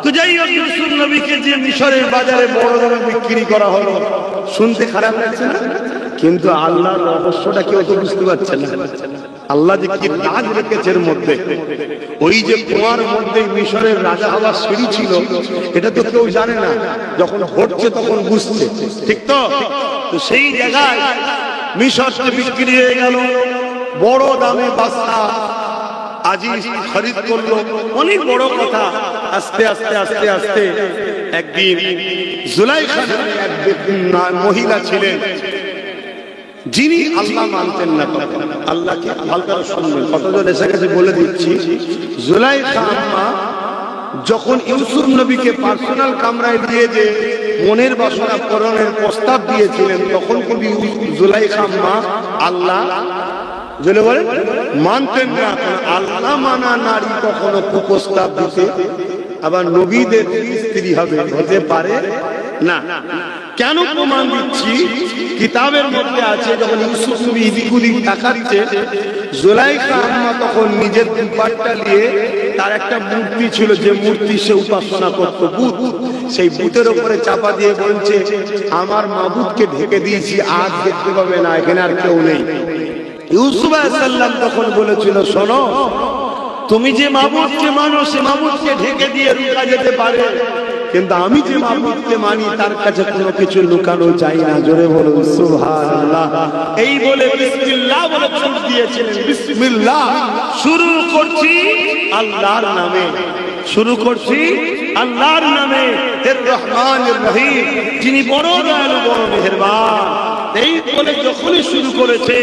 তো যাই হোক, ইউসুফ নবীকে যে মিশরের বাজারে বড় দামে বিক্রি করা হলো, শুনতে খারাপ লাগছে না, কিন্তু আল্লাহর রহস্যটা কেউ তো বুঝতে পারছে না। আল্লাহ যে কি রাজ রেখেছে এর মধ্যে, ওই যে কুয়ার মধ্যে মিশরের রাজা হওয়ার সিঁড়ি ছিল, এটা তো কেউ জানে না, যখন ঘটছে তখন বুঝছে, ঠিক তো? তো সেই জায়গায় মিশরটা বিক্রি হয়ে গেল, বড় দামে বাদশা আজিজ খরিদ করলো, অনেক বড় কথা। আস্তে আস্তে আস্তে আস্তে একদিন জুলাইখা নামে এক মহিলা ছিলেন, যিনি আল্লাহ মানতেন না, আল্লাহকে ভালো করে শুনবেন, কতজন এসে গেছে বলে দিচ্ছি। জুলাইখা আম্মা যখন ইউসুফ নবীকে পার্সোনাল কামরায় দিয়ে যে মনের বাসনা পূরণের প্রস্তাব দিয়েছিলেন, তখন কবি জুলাইখা আম্মা আল্লাহ জেনে বলেন মানতেন না। আল্লাহ মানা নারী কখনো কুপ্রস্তাব দিতে আবার নবীদের স্ত্রী হবে হতে পারে না। কেন প্রমাণ দিচ্ছি? কিতাবের মধ্যে আছে, যখন ইউসুফ নবী এদিক ওদিক তাকাচ্ছে, জুলাইখা আম্মা তখন নিজের দুপাট্টা নিয়ে, তার একটা মূর্তি ছিল, যে মূর্তি সে উপাসনা করত, বুত, সেই বুতের উপরে চাপা দিয়ে বলছে, আমার মাবুদকে ঢেকে দিয়েছি, আজ দেখতে পাবে না, এখানে আর কেউ নেই। ইউসুফ আলাইহিস সালাম তখন বলেছিল, শোনো, তুমি যে মাবুদকে মানো, সে মাবুদকে ঢেকে দিয়ে রুকা যেতে পারে, কিন্তু আমি যে মাবুদকে মানি তার কাছে কোনো কিছু লুকানো চাই না, জোরে বলুন সুবহানাল্লাহ। এই বলে বিসমিল্লাহ বলে ছুট দিয়েছিলেন, বিসমিল্লাহ, শুরু করছি আল্লাহর নামে, শুরু করছি আল্লাহর নামে, এর রহমানির রহিম, যিনি বড় দয়ালু বড় মেহেরবান। এই বলে যখনই শুরু করেছে,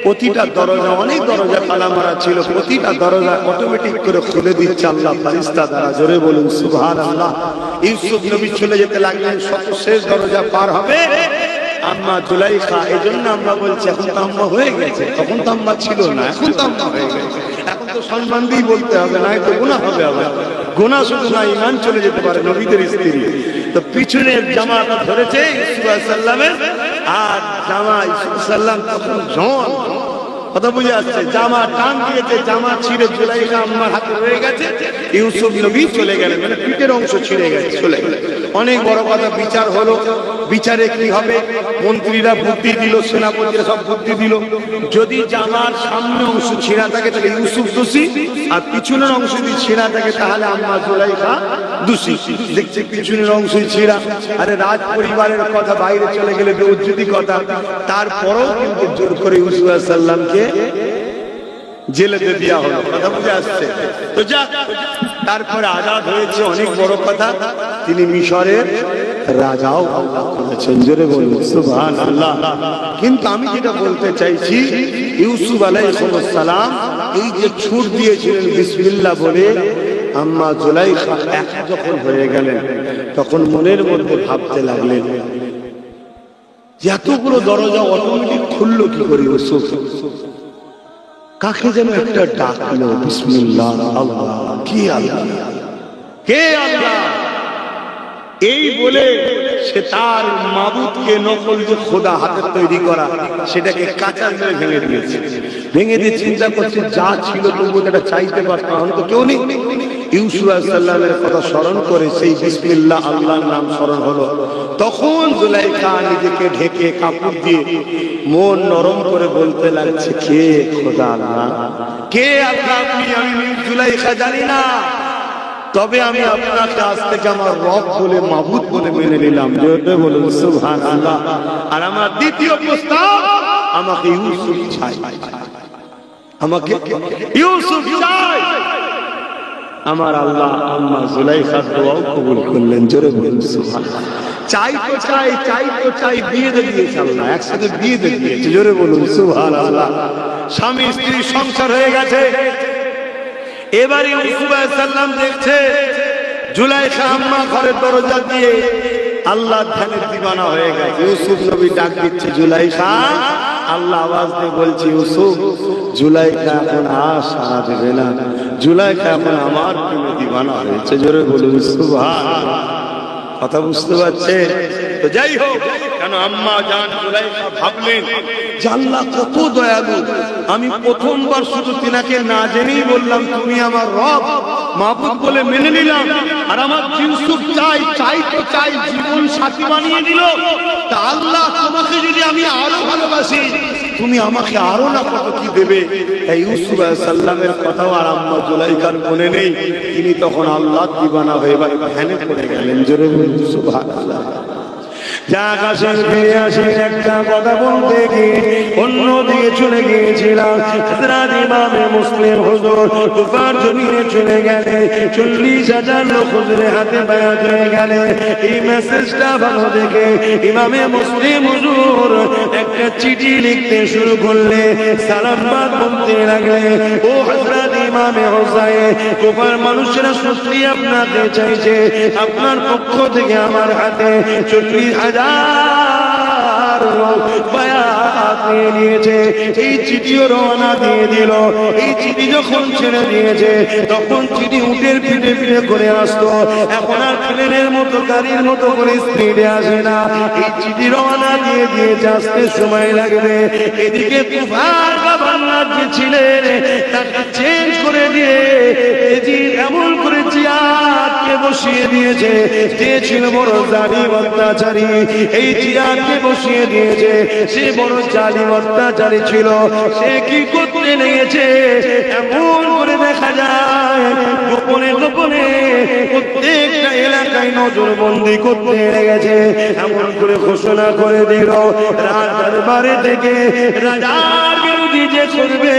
প্রতিটা দরজা, অনেক দরজা তালা মারা ছিল, প্রতিটা দরজা অটোমেটিক করে খুলে দিচ্ছে আল্লাহ ফেরেশতা দ্বারা, জোরে বলুন সুবহানাল্লাহ। ইউসুফ নবী চলে যেতে লাগলেন, সর্বশেষ দরজা পার হবে আম্মা জুলাইখা। এই জন্য আমরা বলছি, এখন তো আম্মা হয়ে গেছে, তখন তো আম্মা ছিল না, এখন তো আম্মা হয়ে গেছে, এখন তো সম্মান দিয়ে বলতে হবে, না তো গুনাহ হবে। আবার গুনাহ শুধু না, ঈমান চলে যেতে পারে নবীদের স্ত্রী। তো পিছনের জামাটা ধরেছে ইউসুফ আলাইহিস সালামের, আর জামা ইউসুফ সাল্লাম তখন জন, কথা বুঝে আসছে, জামা টান দিয়েছে, জামা ছিঁড়ে জুলাইখা আম্মার হাতে রয়ে গেছে, ইউসুফ নবী চলে গেলেন, মানে পিঠের অংশ ছিঁড়ে গেছে, চলে গেলেন। অনেক বড় কথা, বিচার হলো। বিচারে কি হবে? মন্ত্রীরা বুদ্ধি দিল, সেনাপতিরা সব বুদ্ধি দিল, যদি জামার সামনে অংশ ছিঁড়া থাকে তাহলে ইউসুফ দোষী, আর পিছনের অংশ যদি ছিঁড়া থাকে তাহলে আম্মা জুলাইখা দোষী। দেখছে পিছনের অংশই ছিঁড়া, আরে রাজ পরিবারের কথা, বাইরে চলে গেলে বেউজ্জতি কথা, তারপরেও কিন্তু জোর করে ইউসুফ আলাইহিস সালামকে জেলেতে দেওয়া হলো, কথা বুঝে আসছে। তো যাক, তারপরে আজাদ হয়েছে, অনেক বড় কথা, তিনি মিশরের রাজাও করেছেন, জোরে বলুন সুবহানাল্লাহ। কিন্তু আমি যেটা বলতে চাইছি, ইউসুফ আলাইহিস সালাম এই যে ছুট দিয়েছিলেন বিসমিল্লাহ বলে, আম্মা জুলাইখা একা যখন হয়ে গেলেন, তখন মনের মধ্যে ভাবতে লাগলেন, এতগুলো দরজা অটোমেটিক খুললো কি করে? ইউসুফ কাকে যেন একটা ডাকলো, বিসমিল্লাহ, আল্লাহ, কি আল্লাহ, কে আল্লাহ, এই বলে সে তার মাবুদকে, নকল যে খোদা হাতের তৈরি করা, সেটাকে কাঁচা মেরে ভেঙে দিয়েছে। ভেঙে দিয়ে চিন্তা করছে, যা ছিল তবু এটা চাইতে পারতাম, এখন তো কেউ নেই। ইউসুফ আলাইহিস সালামের কথা স্মরণ করে সেই বিসমিল্লাহ আল্লাহর নাম স্মরণ হলো। তখন জুলাইখা নিজেকে ঢেকে কাপড় দিয়ে মন নরম করে বলতে লাগছে, কে খোদা আল্লাহ, কে আল্লাহ আপনি? আমি জুলাইখা জানি না, তবে আমি আপনাকে আজ থেকে আমার রব বলে, মাবুদ বলে মেনে নিলাম, জোরে বলুন সুবহানাল্লাহ। আর আমার দ্বিতীয় প্রস্তাব, আমাকে ইউসুফ চাই, আমাকে ইউসুফ চাই। আমার আল্লাহ আম্মা জুলাইখার দোয়াও কবুল করলেন, জোরে বলুন সুবহানাল্লাহ। চাই তো চাই, চাই তো চাই, বিয়ে দিয়েছে আল্লাহ, একসাথে বিয়ে দিয়েছে, জোরে বলুন সুবহানাল্লাহ। স্বামী স্ত্রী সংসার হয়ে গেছে। এবারে ইউসুফ আলাইহিস সালাম দেখছে জুলাইখা আম্মা ঘরের দরজা দিয়ে আল্লাহ ধ্যানের দিওয়ানা হয়ে গেছে। ইউসুফ নবী ডাক দিচ্ছে জুলাইখা, আল্লাহ আওয়াজ দিয়ে বলছে ইউসুফ, জুলাইখা এখন আর সাড়া দেবে না, জুলাইখা এখন আমার প্রেমে দিওয়ানা হয়েছে। জোরে বলুন সুবহানাল্লাহ। কথা বুঝতে পারছে তো? যাই হোক, কেন আম্মা জান জুলাইখা ভাবলেন যে আল্লাহ কত দয়ালু, আমি প্রথমবার শুধু তিনাকে না জেনেই বললাম তুমি আমার রব মাবুদ বলে মেনে নিলাম, আর আমার ইউসুফ চাই তো চাই জীবন সাথী বানিয়ে দিল। তা আল্লাহ তোমাকে যদি আমি আরো ভালোবাসি, তুমি আমাকে আরো না কত কি দেবে। এই ইউসুফ আলাইহিস সালামের কথাও আর আম্মা জুলাইখার মনে নেই। তিনি তখন আল্লাহ দিওয়ানা হয়ে ধ্যানে পড়ে গেলেন। জোরে বলুন সুবহানাল্লাহ। আকাশের ফিরে আসে একটা কথা বলতে গিয়ে অন্য দিকে চলে গিয়েছিলাম। হযরত ইমামে মুসলিম হুজুর কুফার জমিনে চলে গেলে 40,000 লোক হুজুরের হাতে বায়াত হয়ে গেলে। এই মেসেজটা ভালো দেখে ইমামে মুসলিম হুজুর একটা চিঠি লিখতে শুরু করলে, সালামবাদ বলতে লাগলে, ও হযরত ইমামে হুসাইন, কুফার মানুষেরা সত্যি আপনাকে চাইছে, আপনার পক্ষ থেকে আমার হাতে 40,000 বায়াত নিয়ে নিয়েছে। এই চিঠিও রওনা দিয়ে দিল। এই চিঠি যখন ছেড়ে দিয়েছে তখন চিঠি উটের পিঠে পিঠে করে আসতো, এখন আর প্লেনের মতো গাড়ির মতো করে স্পিডে আসে না। এই চিঠি রওনা দিয়ে দিয়েছে, আসতে সময় লাগবে। এদিকে তুফান গভর্নর যে ছিলেন তাকে চেঞ্জ করে দিয়ে এমন করে জিয়াদকে বসিয়ে দিয়েছে, যে ছিল বড় জালিম অত্যাচারী, এই জিয়াদকে বসিয়ে দিয়েছে। সে বড় জালিম অত্যাচারী ছিল। সে কি করতে লেগেছে, এমন করে দেখা যায় গোপনে গোপনে প্রত্যেকটা এলাকায় নজরবন্দি করতে লেগেছে। এমন করে ঘোষণা করে দিল, রাজদরবারে থেকে রাজার বিরোধী যে করবে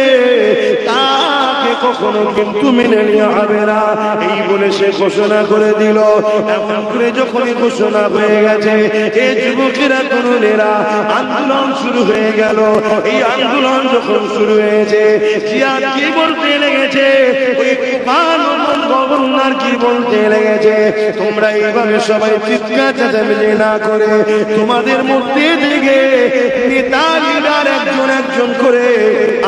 তাকে কখনো কিন্তু মেনে নেওয়া হবে না, এই বলে সে ঘোষণা করে দিল। এমন করে যখনই ঘোষণা হয়ে গেছে, এই যুবকেরা তরুণেরা আন্দোলন শুরু হয়ে গেল। এই আন্দোলন যখন শুরু হয়েছে, জিয়াদ কি বলতে লেগেছে, ওই গভর্নর কি বলতে লেগেছে, তোমরা এইভাবে সবাই চিৎকার চেঁচামেচি না করে তোমাদের মধ্যে থেকে নেতা লিডার একজন একজন করে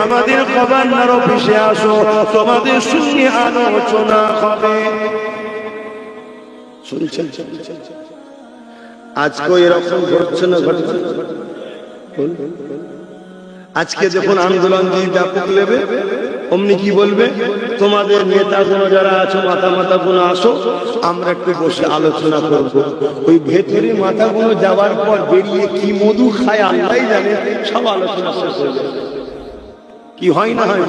আমাদের গভর্নর অফিসে আসো, তোমাদের সঙ্গে আলোচনা হবে। শুনছেন? আজকে এরকম ঘটছে না? ঘটছে। আজকে যখন আন্দোলন দিয়ে ব্যাপক নেবে, অমনি কি বলবে, তোমাদের নেতা গুলো যারা আছো, মাথা গুলো আসো, আমরা একটু বসে আলোচনা করব। ওই ভেতরে মাথা গুলো যাওয়ার পর বেরিয়ে কি মধু খায় আল্লাহই জানে, সব আলোচনা শেষ হয়ে যাবে। কি হয় না হয়?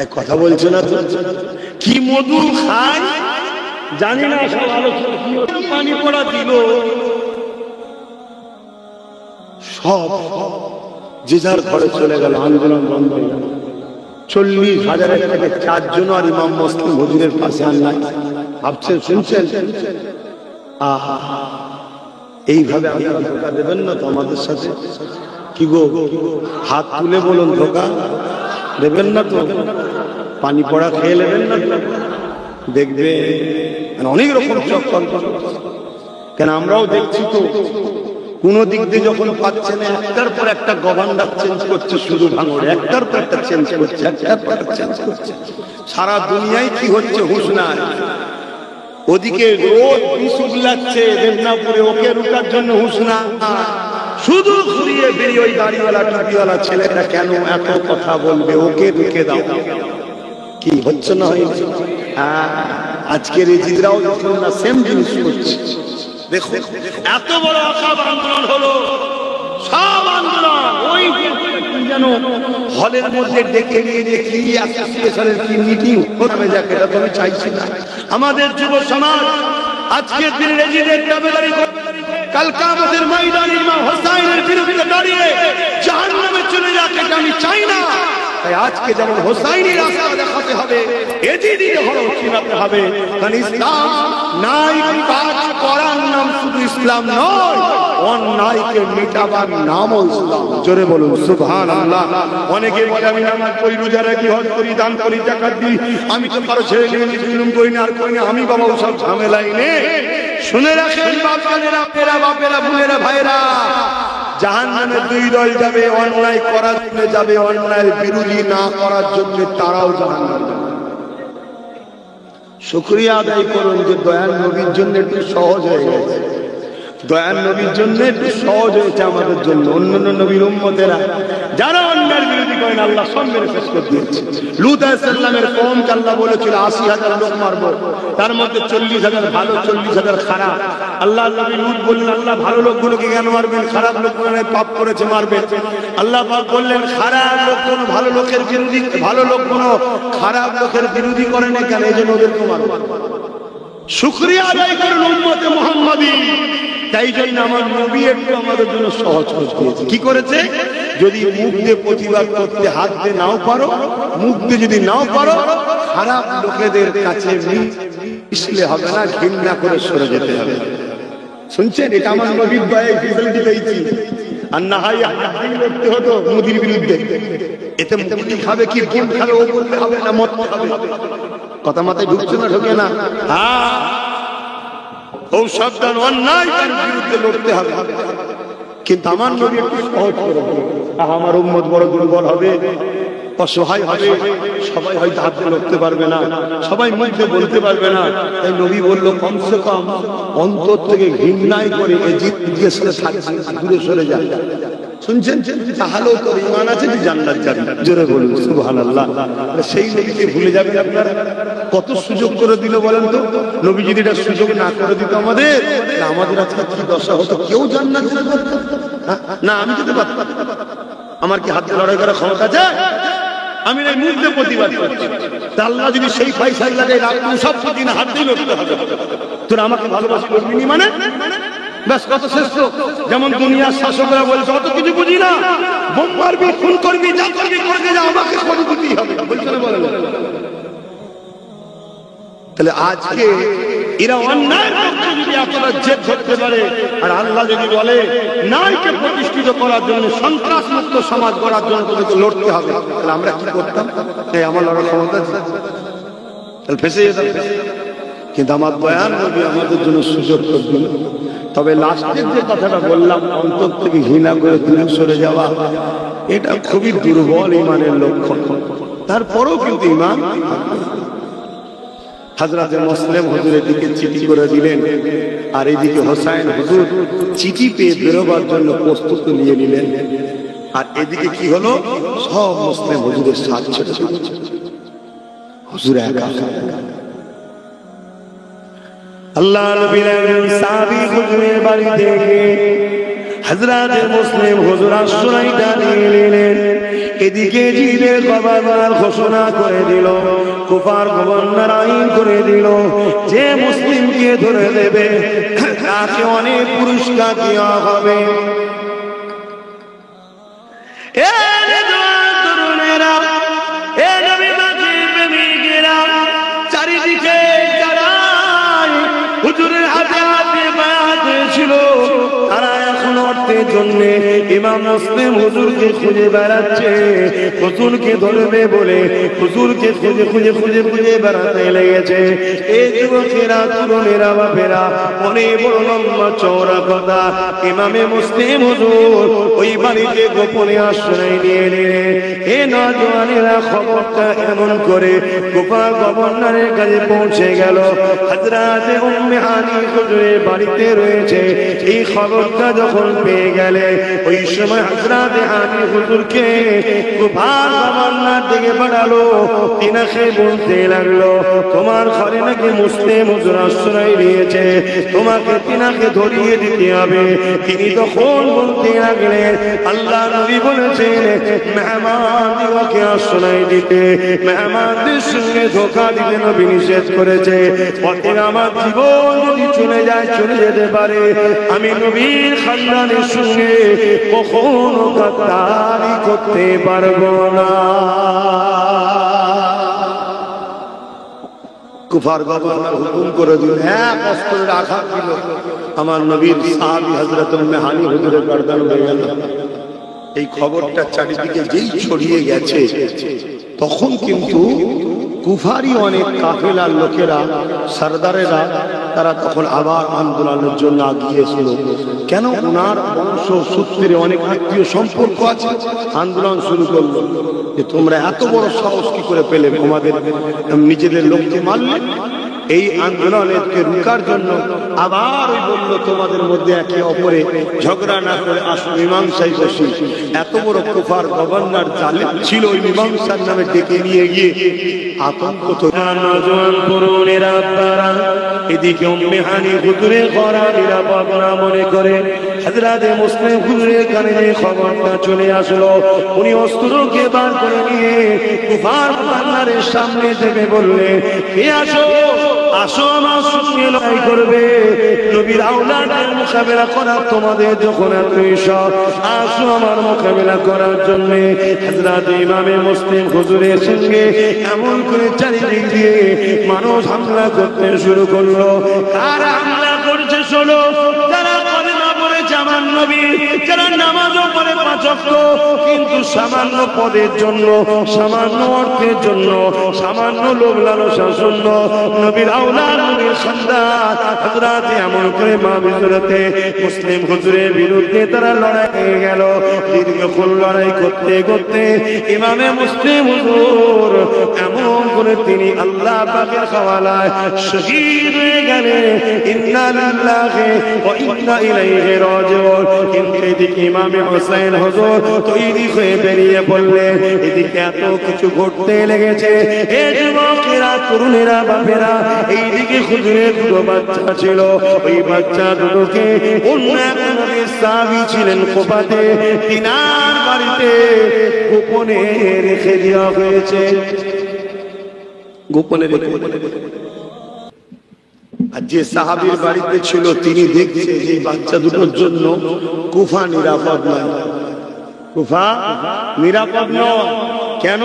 এক কথা বলছো না তো, কি মধু খায় জানি না, সব আলোচনা। পানি পড়া দিল, সব যে যার ঘরে চলে গেল, আন্দোলন বন্ধ হয়ে গেল। 40,000 থেকে 4 জন আর ইমাম মুসলিম হুজুরের পাশে আনলাই। ভাবছেন, শুনছেন? আহা, এইভাবে আপনারা ধোঁকা দেবেন না তো আমাদের সাথে? কি গো, হাত তুলে বলুন, ধোঁকা দেবেন না তো? পানি পড়া খেয়ে নেবেন না তো? দেখবে অনেক রকম চক্রান্ত, কেন আমরাও দেখছি তো। কোন দিক দিয়ে যখন পাচ্ছে না, একটার পর একটা গভর্নর চেঞ্জ করছে, শুধু ভাঙড়ে একটার পর একটা চেঞ্জ করছে, একটার পর একটা চেঞ্জ করছে। সারা দুনিয়ায় কি হচ্ছে হুঁশ নাই। ওদিকে রোজ বিষ উগলাচ্ছে দেবনাপুরে, ওকে রুটার জন্য হুঁশ না। শুধু ঘুরিয়ে বেরিয়ে ওই গাড়িওয়ালা টুপিওয়ালা ছেলেটা কেন এত কথা বলবে, ওকে ঢুকে দাও। কি হচ্ছে না? আজকের এই জিদরাও যখন না সেম জিনিস করছে। দেখো, এত বড় অকাব আন্দোলন হলো, সব আন্দোলন ওই যেন হলের মধ্যে ডেকে নিয়ে যে কি অ্যাসোসিয়েশনের কি মিটিং হবে, যাকে এটা তো আমি চাইছি না। আমাদের যুব সমাজ আজকের দিনে রেজিদের দাবিদারি করে, কাল কিয়ামতের ময়দানে ইমাম হোসাইনের বিরুদ্ধে দাঁড়িয়ে জাহান্নামে চলে যাক, এটা আমি চাই না। তাই আজকে যেমন হোসাইনি রাস্তা দেখাতে হবে, এদিকে যখন চিনাতে হবে, কারণ ইসলাম নাই কাজ করার নাম শুধু ইসলাম নয়, অন্যায়কে মিটাবার নামও ইসলাম। জোরে বলুন সুবহানাল্লাহ। অনেকে বলে আমি নামাজ পড়ি, রোজা রাখি, হজ করি, দান করি, যাকাত দিই, আমি তো কারো ছেলে মেয়ে জুলুম করি না, আর করি না, আমি বাবা ওসব ঝামেলাই নেই। শুনে রাখেন বাপেরা, বাপেরা, বোনেরা, ভাইরা, জাহান্নামে দুই দল যাবে, অন্যায় করার জন্য যাবে, অন্যায়ের বিরোধী না করার জন্য তারাও জাহান্নামে যাবে। শুকরিয়া আদায় করুন যে দয়াল নবীর জন্য একটু সহজ হয়ে গেছে, দয়াল নবীর জন্য একটু সহজ হয়েছে আমাদের জন্য। অন্যান্য নবীর উম্মতেরা যারা অন্যায়ের বিরোধী করেন আল্লাহ সব মেরে শেষ করে দিয়েছে। লূত আলাইহিস সালামের কওমকে আল্লাহ বলেছিল ৮০,০০০ লোক মারবো, তার মধ্যে ৪০,০০০ ভালো, ৪০,০০০ খারাপ। আল্লাহ নবী লূত বললেন আল্লাহ ভালো লোকগুলোকে কেন মারবেন, খারাপ লোকগুলো পাপ করেছে মারবেন। আল্লাহ পাক বললেন খারাপ লোকগুলো ভালো লোকের বিরোধী, ভালো লোকগুলো খারাপ লোকের বিরোধী করে না কেন, এই জন্য ওদেরকে মারবো। শুকরিয়া আদায় করুন উম্মতে মুহাম্মাদী। তাই জন্য আমার নবী একটু আমাদের জন্য সহজ করে দিয়েছে। কি করেছে? যদি মুখ দিয়ে প্রতিবাদ করতে হাত দিয়ে নাও পারো, মুখ দিয়ে যদি নাও পারো, খারাপ লোকেদের কাছে মিশলে হবে না, ঘৃণা করে সরে যেতে হবে। শুনছেন? এটা আমার নবীর দয়ায় ফেসিলিটি পেয়েছি। আর না হয় লড়তে হতো মোদির বিরুদ্ধে, এতে মুক্তি খাবে কি গেম খাবে ও বলতে হবে না, মত খাবে। কথা মাথায় ঢুকছে না, ঢোকে না? হ্যাঁ, ও সাবধান, অন্যায় তার বিরুদ্ধে লড়তে হবে। কিন্তু আমার নবী একটু সহজ করে বলে, আমার উম্মত বড় দুর্বল হবে, অসহায় হবে, সবাই হয়তো হাতে লড়তে পারবে না, সবাই মুখে বলতে পারবে না। তাই নবী বলল কমসে কম অন্তর থেকে ঘৃণায় করে জিজ্ঞেস দূরে সরে যায়। শুনছেন? তাহলেও তো ঈমান আছে যে জান্নাত যাবে। জোরে বলুন সুবহানাল্লাহ। সেই নবীকে ভুলে যাবেন আপনারা? কত সুযোগ করে দিল বলেন তো। নবী যদি এটা সুযোগ না করে দিত আমাদের, আমাদের আজকে কি দশা হতো? কেউ জান্নাত যেতে পারত না, আমি যেতে পারতাম? আমার কি হাতে লড়াই করার ক্ষমতা আছে? আমি না মুখ দিয়ে প্রতিবাদ করছি। আল্লাহ যদি সেই পয়সায় লাগে রাখুন সব দিন হাত দিয়ে লড়তে হবে। তোরা আমাকে ভালোবাসি করবি মানে ব্যাস কত শ্রেষ্ঠ। যেমন দুনিয়ার শাসকরা বলছে অত কিছু বুঝি না, বোম মারবি, খুন করবি, যা করবি করবে, যা আমাকে করে দিতেই হবে, বলছে না? বলে তাহলে আজকে এরা অন্যায়ের পক্ষে যদি আপনারা জেদ ধরতে পারে, আর আল্লাহ যদি বলে ন্যায়কে প্রতিষ্ঠিত করার জন্য, সন্ত্রাস মুক্ত সমাজ গড়ার জন্য তোদেরকে লড়তে হবে, তাহলে আমরা কি করতাম? এই আমার লড়ার ক্ষমতা আছে, তাহলে ফেসে যেতাম। কিন্তু আমার বয়ান নবী আমাদের জন্য সুযোগ করে দিল। তবে লাস্টের যে কথাটা বললাম, অন্তর থেকে ঘৃণা করে দূরে সরে যাওয়া, এটা খুবই দুর্বল ইমানের লক্ষণ। তারপরেও কিন্তু ইমান। হযরত মুসলিম হুজুরের দিকে চিঠি করে দিলেন, আর এদিকে হোসাইন হুজুর চিঠি পেয়ে বেরোবার জন্য প্রস্তুতি নিয়ে নিলেন। আর এদিকে কি হলো? সব মুসলিম হুজুরের সাথ ছেড়ে হুজুর একা। আল্লাহ নবী সাহাবী হুজুরের বাড়ি থেকে হযরত মুসলিম হুজুর আশ্রয়টা নিয়ে নিলেন। এদিকে জিদের গভর্নর ঘোষণা করে দিল, কুফার গভর্নর আইন করে দিল, যে মুসলিমকে ধরে দেবে তাকে অনেক পুরস্কার দেওয়া হবে। চারিদিকে যারা হুজুরের হাতে হাতে বায়াত ছিল, তারা এখন অর্থের জন্য ইমাম মুসলিম হুজুরকে খুঁজে বেড়াচ্ছে, হুজুরকে ধরবে বলে হুজুরকে খুঁজে খুঁজে খুঁজে খুঁজে বেড়াতে লেগেছে। এই যুবকেরা, তরুণেরা, বাপেরা, অনেক বড় লম্বা চওড়া কথা। ইমামে মুসলিম হুজুর ওই বাড়িতে গোপনে আশ্রয় নিয়ে নিলে এ নওজওয়ানেরা খবরটা এমন করে গোপাল গভর্নরের কাছে পৌঁছে গেল। হযরত উম্মে হানি হুজুরের বাড়িতে রয়েছে। এই খবরটা যখন পেয়ে গেলে, ওই সময় হযরত হানি হুজুরকে গোপাল গভর্নর ডেকে পাঠালো। তিনাকে বলতে লাগলো, তোমার ঘরে নাকি মুসলিম হুজুর আশ্রয় নিয়েছে, তোমাকে তিনাকে ধরিয়ে দিতে হবে। তিনি তখন বলতে লাগলেন, আল্লাহ নবী বলেছেন মেহমানদিগকে আশ্রয় দিতে, মেহমানদের সঙ্গে ধোঁকা দিতে নবী নিষেধ করেছে। পথে আমার জীবন যদি চলে যায়, চলে যেতে পারে, আমি নবীর খানদানের সঙ্গে কখনো গাদ্দারি করতে পারবো না। কুফার গভর্নর হুকুম করে দিল, এক অস্ত্রের আঘাত দিল, আমার নবীর সাহাবী হযরত উম্মে হানি হুজুরের গর্দান হয়ে গেল। এই খবরটা চারিদিকে যেই ছড়িয়ে গেছে, তখন কিন্তু কুফারি অনেক কাফেলার লোকেরা, সরদারেরা, তারা তখন আবার আন্দোলনের জন্য আগিয়েছিল। কেন? ওনার বংশ সূত্রে অনেক আত্মীয় সম্পর্ক আছে। আন্দোলন শুরু করলো যে তোমরা এত বড় সাহস কি করে পেলে, তোমাদের নিজেদের লোককে মারলে। এই আন্দোলনকে রুখার জন্য আবার বললো তোমাদের মধ্যে একে অপরে ঝগড়া না করে আসো মীমাংসায় বসি। এত বড় কুফার গভর্নর জালেম ছিল, ওই মীমাংসার নামে ডেকে নিয়ে গিয়ে আতঙ্ক তো নজওয়ান তরুণেরা আব্বারা এদিকে উম্মে হানি হুজুরের ঘোড়া নিরাপদ না মনে করে হযরত মুসলিম হুজুরের কানে খবরটা চলে আসলো। উনি অস্ত্রকে বার করে নিয়ে কুফার গভর্নরের সামনে থেকে বললেন, কে আসো, আসো আমার সঙ্গে লড়াই করবে, নবীর আওলাদের মোকাবেলা করার তোমাদের যখন এত ইচ্ছা, আসো আমার মোকাবেলা করার জন্য। হযরত ইমামে মুসলিম হুজুরের সঙ্গে এমন করে চারিদিক দিয়ে মানুষ হামলা করতে শুরু করলো। কারা হামলা করছে শোনো, যারা কলেমা পড়েছে আমার নবী, যারা নামাজও পড়ে 5 ওয়াক্ত, কিন্তু সামান্য পদের জন্য, সামান্য অর্থের জন্য, সামান্য লোভ লালসার জন্য নবীর আওলাদ নবীর সন্তান হযরত এমন করে মা বিজরতে মুসলিম হুজুরের বিরুদ্ধে তারা লড়াই হয়ে গেল। দীর্ঘক্ষণ লড়াই করতে করতে ইমামে মুসলিম হুজুর এমন করে তিনি আল্লাহ পাকের হাওয়ালায় শহীদ হয়ে গেলেন। ইন্না লিল্লাহি ওয়া ইন্না ইলাইহি রাজিউন। কিন্তু এদিকে ইমামে হোসেন হুজুর তৈরি হয়ে বেরিয়ে পড়লেন। এদিকে এত কিছু ঘটতে লেগেছে। এই যুবকেরা, তরুণেরা, বাপেরা, এইদিকে হুজুরের 2 বাচ্চা ছিল। ওই বাচ্চা দুটোকে অন্য এক নবীর সাহাবী ছিলেন কুফাতে, তিনার বাড়িতে গোপনে রেখে দেওয়া হয়েছে। গোপনে রেখে, আর যে সাহাবীর বাড়িতে ছিল তিনি দেখছে যে বাচ্চা দুটোর জন্য কুফা নিরাপদ নয়। কুফা নিরাপদ নয়। কেন?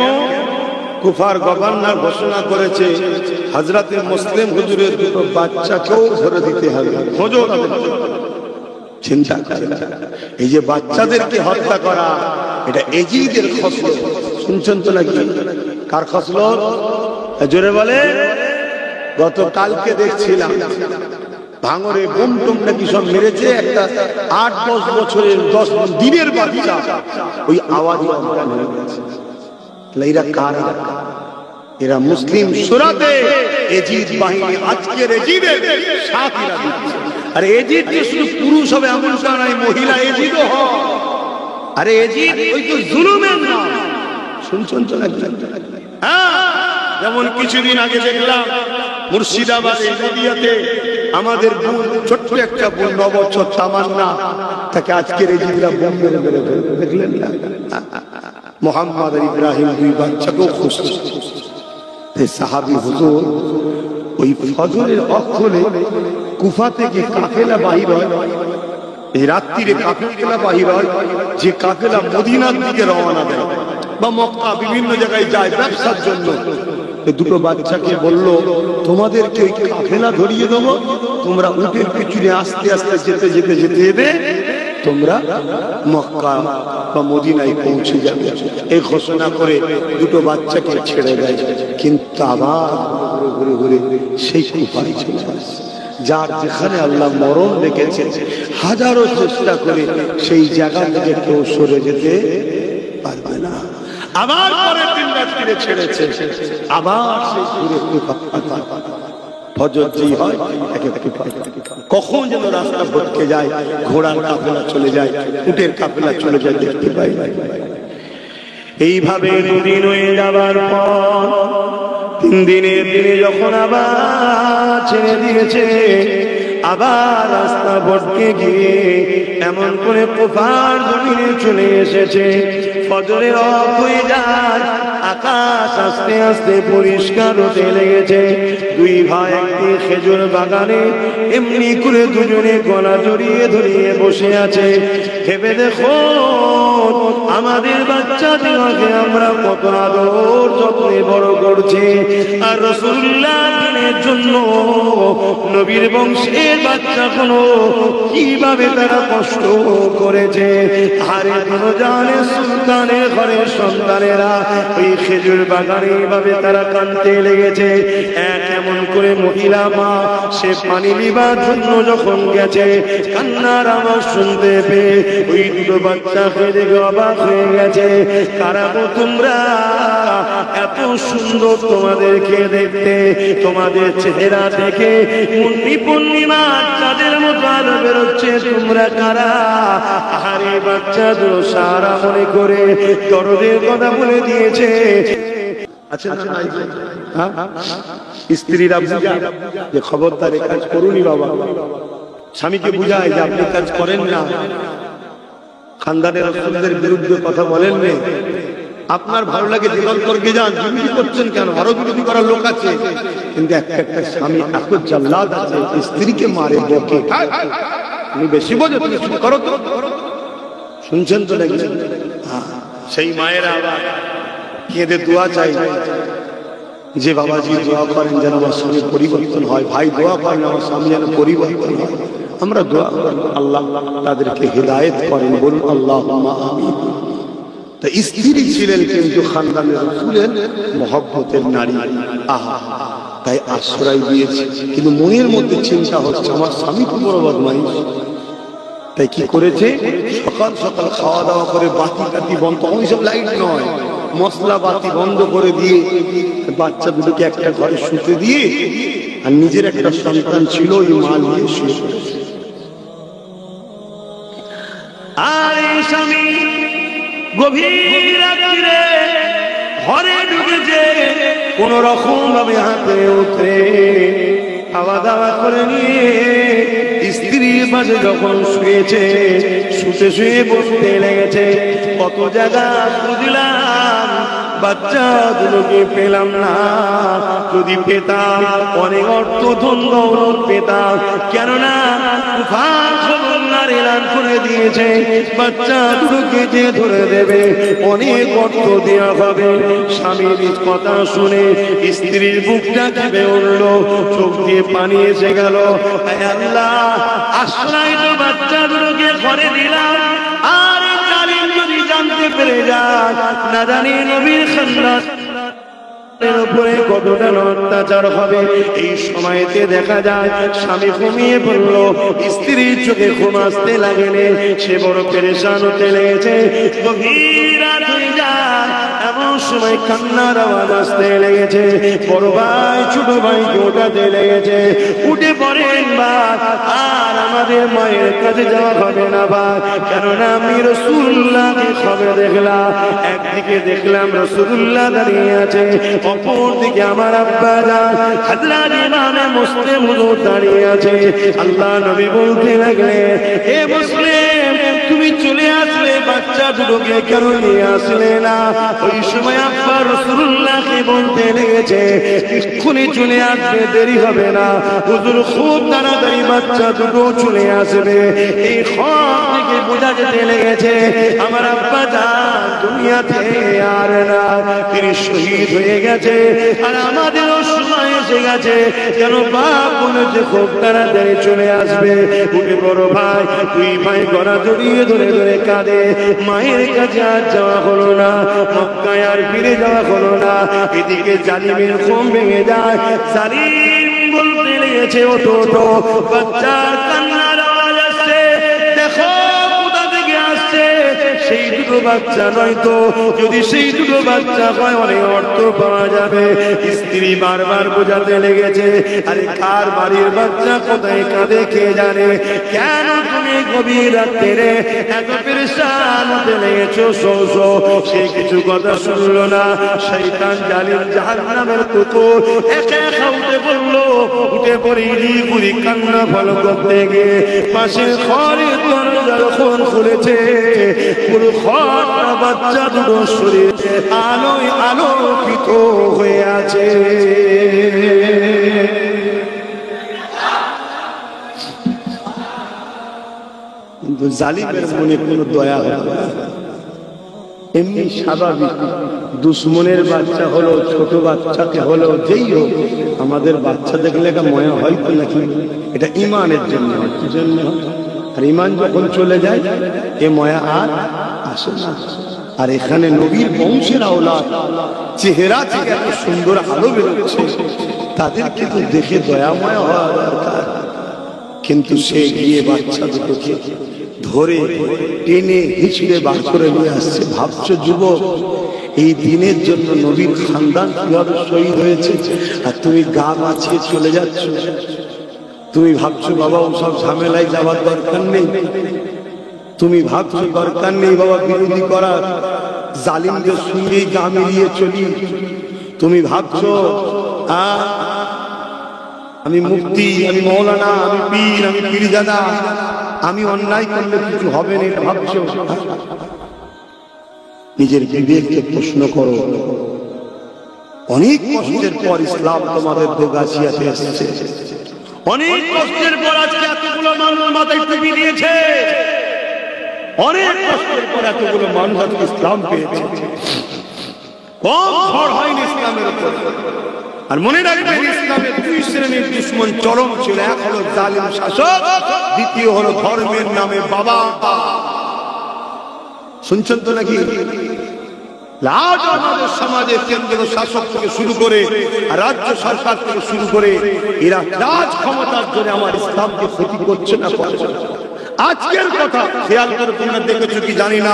কুফার গভর্নর ঘোষণা করেছে হযরতে মুসলিম হুজুরের 2 বাচ্চাকেও ধরে দিতে হবে। হুজুর চিন্তা করেন, এই যে বাচ্চাদেরকে হত্যা করা, এটা এজিদের খসলত। শুনছেন তো নাকি? কার খসলত? জোরে বলে। গতকালকে দেখছিলাম ভাঙরে বোম টোম নাকি সব মেরেছে, একটা 8-10 বছরের 10 দিনের বাচ্চা ওই আওয়াজে অজ্ঞান হয়ে গেছে। এরা কারা? এরা মুসলিম সুরাতে এজিদ বাহিনী, আজকের এজিদের সাথীরা দিচ্ছে। আরে এজিদ যে শুধু পুরুষ হবে এমনটা নয়, মহিলা এজিদও হয়। আরে এজিদ ওই তো জুলুমের নাম। শুনছেন তো নাকি? হ্যাঁ, যেমন কিছুদিন আগে দেখলাম মুর্শিদাবাদে নদিয়াতে আমাদের বোন, ছোট্ট একটা বোন, 9 বছর তামান্না, তাকে আজকের এজিদরা বোম মেরে মেরে ফেলবে। দেখলেন না? মোহাম্মদ আর ইব্রাহিম 2 বাচ্চাকেও খুশি। সাহাবী হুজুর ওই ফজরের অক্ষরে কুফা থেকে কাফেলা বাহির হয়, এই রাত্রিরে কাফেলা বাহির হয়, যে কাফেলা মদিনার দিকে রওনা দেয় বা মক্কা বিভিন্ন জায়গায় যায় ব্যবসার জন্য। এই 2 বাচ্চাকে বলল, তোমাদেরকে ওই কাফেলা ধরিয়ে দেবো, তোমরা উটের পিছনে আস্তে আস্তে যেতে যেতে যেতে যেতে তোমরা মক্কা বা মদিনায় পৌঁছে যাবে। এই ঘোষণা করে 2 বাচ্চাকে ছেড়ে দেয়। কিন্তু আবার ঘুরে ঘুরে সেই কুফায় চলে আসে, যার যেখানে আল্লাহ মরণ রেখেছে। হাজারো চেষ্টা করে সেই জায়গা থেকে কেউ সরে যেতে পারবে না। আবার পরের দিন রাত্রিরে ছেড়েছে, আবার সেই ঘুরে ফজর যেই হয় কখন যেন রাস্তা ভটকে যায়, ঘোড়ার কাফেলা চলে যায়, উটের কাফেলা চলে যায়, দেখতে পাই। এইভাবে 2 দিন হয়ে যাবার পর 3 দিনের দিনে যখন আবার ছেড়ে দিয়েছে, আবার রাস্তা ভটকে গিয়ে এমন করে কুফার জমিনে চলে এসেছে। ফজরের রব হয়ে যায়, আকাশ আস্তে আস্তে পরিষ্কার হতে লেগেছে। 2 ভাই একটি খেজুর বাগানে এমনি করে দুজনে গলা জড়িয়ে ধরিয়ে বসে আছে। ভেবে দেখো আমাদের বাচ্চাদেরকে আমরা কত আদর যত্নে বড় করছি, আর রাসূলুল্লাহ সন্তানের জন্য নবীর বংশের বাচ্চা কোনো কিভাবে তারা কষ্ট করেছে। আরে দুজানের সুলতানের ঘরের সন্তানেরা ওই খেজুর বাগানে এইভাবে তারা কাঁদতে লেগেছে। এমন করে মহিলা মা সে পানি নিবার জন্য যখন গেছে, কান্নার আওয়াজ শুনতে পেয়ে ওই দুটো বাচ্চাকে দেখে অবাক হয়ে গেছে। কারা গো তোমরা? এত সুন্দর তোমাদেরকে দেখতে, তোমাদের চেহারা দেখে পূর্ণিমা চাঁদের মতো আলো বেরোচ্ছে, তোমরা কারা? আরে বাচ্চা দুটো সারা মনে করে দরদের কথা বলে দিয়েছে। আচ্ছা স্ত্রীরা বুঝায় যে খবরদার এ কাজ করুনি বাবা, স্বামীকে বুঝায় যে আপনি কাজ করেন না, খানদানের রাসূলদের বিরুদ্ধে কথা বলেন না, আপনার ভালো লাগে জীবন করকে যান, বিরোধী করছেন কেন? আরো বিরোধী করার লোক আছে, কিন্তু একটা একটা স্বামী এত জাল্লাদ আছে স্ত্রীকে মারে বকে। তুমি বেশি বোঝো, তুমি চুপ করো তো। শুনছেন তো নাকি? সেই মায়েরা আবার কেঁদে দোয়া চাই যে বাবাজি দোয়া করেন যেন আমার স্বামী পরিবর্তন হয়, ভাই দোয়া করেন আমার স্বামী যেন পরিবর্তন হয়। আমরা দোয়া করেন আল্লাহ তাদেরকে হিদায়েত করেন, বলুন আল্লাহুম্মা আমিন। তা স্ত্রী ছিলেন কিন্তু খানদানের রাসূলের মহব্বতের নারী। আহা, তাই আশ্রয় দিয়েছে, কিন্তু মনের মধ্যে চিন্তা হচ্ছে আমার স্বামী তো বড় বদমাইশ। তাই কি করেছে? সকাল সকাল খাওয়া দাওয়া করে বাতি টাতি বন্ধ, ওইসব লাইট নয়, মশলা বাতি বন্ধ করে দিয়ে বাচ্চা দুটোকে একটা ঘরে শুতে দিয়ে, আর নিজের একটা সন্তান ছিল ওই মাল দিয়ে শুয়ে পড়েছে। আর স্বামী গভীর রাত্রিরে ঘরে ঢুকেছে, কোন রকম ভাবে হাতে উঠে খাওয়া দাওয়া করে নিয়ে স্ত্রীর মাঝে যখন শুয়েছে, শুতে শুয়ে বসতে লেগেছে। কত জায়গা খুঁজলাম, বাচ্চা দুটোকে পেলাম না। যদি পেতাম অনেক অর্থ ধন দৌলত পেতাম, কেননা এলান করে দিয়েছে বাচ্চা দুটোকে যে ধরে দেবে অনেক অর্থ দেওয়া হবে। স্বামীর কথা শুনে স্ত্রীর বুকটা কেঁপে উঠল, চোখ দিয়ে পানি এসে গেল। আল্লাহ, আশ্রয় তো বাচ্চা দুটোকে ঘরে দিলাম, আর জালিম যদি জানতে পেরে যায়, না জানি নবীর খানদান উপরে কতটা অত্যাচার হবে। এই সময়তে দেখা যায় স্বামী ঘুমিয়ে পড়ল, স্ত্রীর চোখে ঘুম আসতে লাগেনি, সে বড় পেরেশান হতে লেগেছে। গভীর রাত হয়ে যায়, এমন সময় কান্নার আওয়াজ আসতে লেগেছে। বড় ভাই ছোট ভাইকে ওঠাতে লেগেছে, উঠে পড়েন ভাই, আর আমাদের মায়ের কাছে যাওয়া হবে না ভাই, কেননা আমি রাসূলুল্লাহকে খবর দেখলাম। একদিকে দেখলাম রাসূলুল্লাহ দাঁড়িয়ে আছে, অপর দিকে আমার আব্বা জান হযরত ইমামে মুসলিম হুজুর দাঁড়িয়ে আছে। আল্লাহ নবী বলতে লাগলেন, হে মুসলিম, তুমি চলে আসলে বাচ্চা দুটোকে কেন নিয়ে আসলে না? ওই সময় আব্বা রাসূলুল্লাহকে বলতে লেগেছে, এক্ষুনি চলে আসবে, দেরি হবে না হুজুর, খুব তাড়াতাড়ি বাচ্চা দুটো চলে আসবে। এই খবর থেকে বোঝা যেতে লেগেছে আমার আব্বা জান দুনিয়াতে আর না, তিনি শহীদ হয়ে গেছে। আর আমাদেরও সময় এসে গেছে, কেন বাপ বলেছে খুব তাড়াতাড়ি চলে আসবে। উঠে বড় ভাই, দুই ভাই গলা জড়িয়ে ধরে ধরে কাঁদে। মায়ের কাছে আর যাওয়া হলো না, মক্কায় আর ফিরে যাওয়া হলো না। এদিকে জালিমের ঘুম ভেঙে যায়, জালিম বলতে লেগেছে, ওঠো ওঠো, বাচ্চার কান্নার আওয়াজ আসছে, দেখো কোথা থেকে আসছে। সেই দুটো বাচ্চা নয় তো, যদি সেই দুটো বাচ্চা হয় অনেক অর্থ পাওয়া যাবে। স্ত্রী বারবার বোঝাতে লেগেছে, আরে কার বাড়ির বাচ্চা কোথায় কাঁদে কে জানে, কেন তুমি গভীর রাত্রে এত পেরেশান হতে লেগেছো? শোষো। সে কিছু কথা শুনলো না। শয়তান জালিম জাহান্নামের কুকুর একা একা উঠে পড়লো, উঠে পড়ে ইরি কান্না ফল করতে গিয়ে পাশের ঘরের দরজা যখন খুলেছে, পুরো ঘরটা বাচ্চা দুটো শরীর আলোয় আলোকিত হয়ে আছে। কিন্তু জালিমের মনে কোনো দয়া হবে না। এমনি স্বাভাবিক, দুশ্মনের বাচ্চা হলো, ছোট বাচ্চাকে হলো, যেই হোক, আমাদের বাচ্চা দেখলে একটা ময়া হয় তো নাকি? এটা ইমানের জন্য, কি জন্য? আর ইমান যখন চলে যায় এ ময়া আর আসে না। আর এখানে নবীর বংশের আওলাদ, চেহারা থেকে এত সুন্দর আলো বেরোচ্ছে, তাদের কিন্তু দেখে দয়াময় হওয়া দরকার। কিন্তু সে গিয়ে বাচ্চা দুটোকে ধরে টেনে হিঁচড়ে বার করে নিয়ে আসছে। ভাবছো যুবক, এই দিনের জন্য নবীর খানদান কিভাবে শহীদ হয়েছে, আর তুমি গা বাঁচিয়ে চলে যাচ্ছ। তুমি ভাবছো বাবা ওসব ঝামেলায় যাওয়ার দরকার নেই, তুমি ভাবছো দরকার নেই বাবা বিরোধী করার, জালিমদের সঙ্গেই গা মিলিয়ে চলি। তুমি ভাবছো আমি মুফতি, আমি মৌলানা, আমি পীর, আমি পীরজাদা, আমি অন্যায় করলে কিছু হবে না, এটা ভাবছো? নিজের বিবেককে প্রশ্ন করো। অনেক কষ্টের পর ইসলাম তোমাদের দোগাছিয়াতে এসেছে, অনেক কষ্টের পর আজকে এতগুলো মানুষ মাথায় টুপি দিয়েছে, অনেক কষ্টের পর এতগুলো মানুষ আজকে ইসলাম পেয়েছে। কম ঝড় হয়নি ইসলামের উপর। আর মনে রাখবেন, ইসলামের দুই শ্রেণীর দুশ্মন চরম ছিল। এক হলো জালিম শাসক, দ্বিতীয় হলো ধর্মের নামে বাবা। শুনছেন তো নাকি? আমাদের সমাজের কেন্দ্র শাসক থেকে শুরু করে রাজ্য সরকার থেকে শুরু করে এরা রাজ ক্ষমতার জন্য আমার ইসলামকে ক্ষতি করছে না। আজকের কথা খেয়াল করে তোমরা দেখেছো কি জানি না,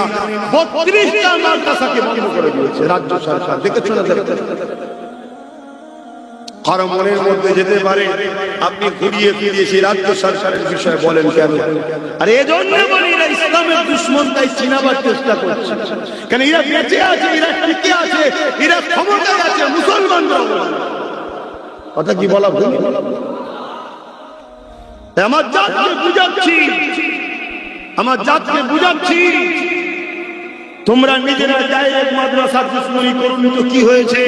32টা মাদ্রাসাকে বন্ধ করে দিয়েছে রাজ্য সরকার। দেখেছো না? কারো মনের মধ্যে যেতে পারে আপনি ঘুরিয়ে ফিরিয়ে সেই রাজ্য সরকারের বিষয়ে বলেন কেন? আর এজন্য বলি এরা ইসলামের দুশ্মন, তাই চিনাবার চেষ্টা করছে। কেন এরা বেঁচে আছে, এরা টিকে আছে, এরা ক্ষমতায় আছে, মুসলমানরা। কথা কি বলা ভুল? আমার জাতকে বুঝাচ্ছি, আমার জাতকে বুঝাচ্ছি, তোমরা নিজেরা ডাইরেক্ট মাদ্রাসার দুশ্মনী করুন তো কি হয়েছে?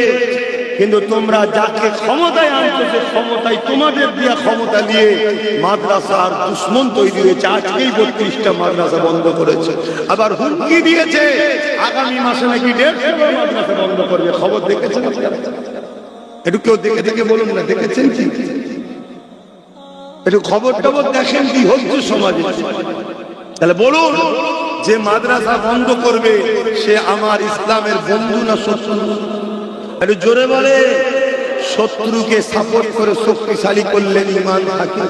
কিন্তু তোমরা যাকে ক্ষমতায় আনছো, সে ক্ষমতায় তোমাদের দিয়া ক্ষমতা নিয়ে মাদ্রাসার দুশ্মন তৈরি হয়েছে। আজকেই 32টা মাদ্রাসা বন্ধ করেছে, আবার হুমকি দিয়েছে আগামী মাসে নাকি 150 মাদ্রাসা বন্ধ করবে। খবর দেখেছেন? একটু কেউ দেখে দেখে বলুন না, দেখেছেন কি? একটু খবর টবর দেখেন কি হচ্ছে সমাজে। তাহলে বলুন, যে মাদ্রাসা বন্ধ করবে সে আমার ইসলামের বন্ধু না শত্রু? একটু জোরে বলে। শত্রুকে সাপোর্ট করে শক্তিশালী করলে ঈমান থাকে?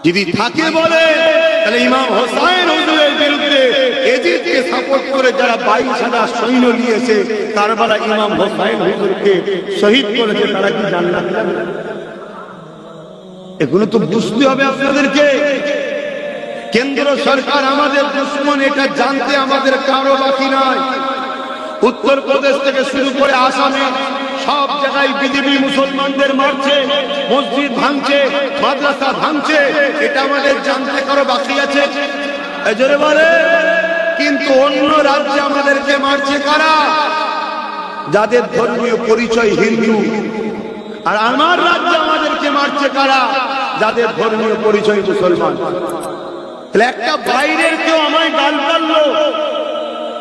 যদি থাকে বলে, তাহলে ইমাম হোসেন হুজুরের বিরুদ্ধে এজিদকে সাপোর্ট করে যারা 22,000 সৈন্য নিয়েছে, কারবালা ইমাম হোসেন হুজুরকে শহীদ করেছে, তারা কি জান্নাত যাবে? এগুলো তো বুঝতে হবে আপনাদেরকে। কেন্দ্র সরকার আমাদের দুশ্মন, এটা জানতে আমাদের কারো বাকি নাই। উত্তরপ্রদেশ থেকে শুরু করে আসামে সব জায়গায় বিজেপি মুসলমানদের মারছে, মসজিদ ভাঙছে, মাদ্রাসা ভাঙছে, এটা আমাদের জানতে কারো বাকি আছে? জোরে বলে। কিন্তু অন্য রাজ্যে আমাদেরকে মারছে কারা? যাদের ধর্মীয় পরিচয় হিন্দু। আর আমার রাজ্যে আমাদেরকে মারছে কারা? যাদের ধর্মীয় পরিচয় মুসলমান। তাহলে একটা বাইরের কেউ আমায় গাল মারলো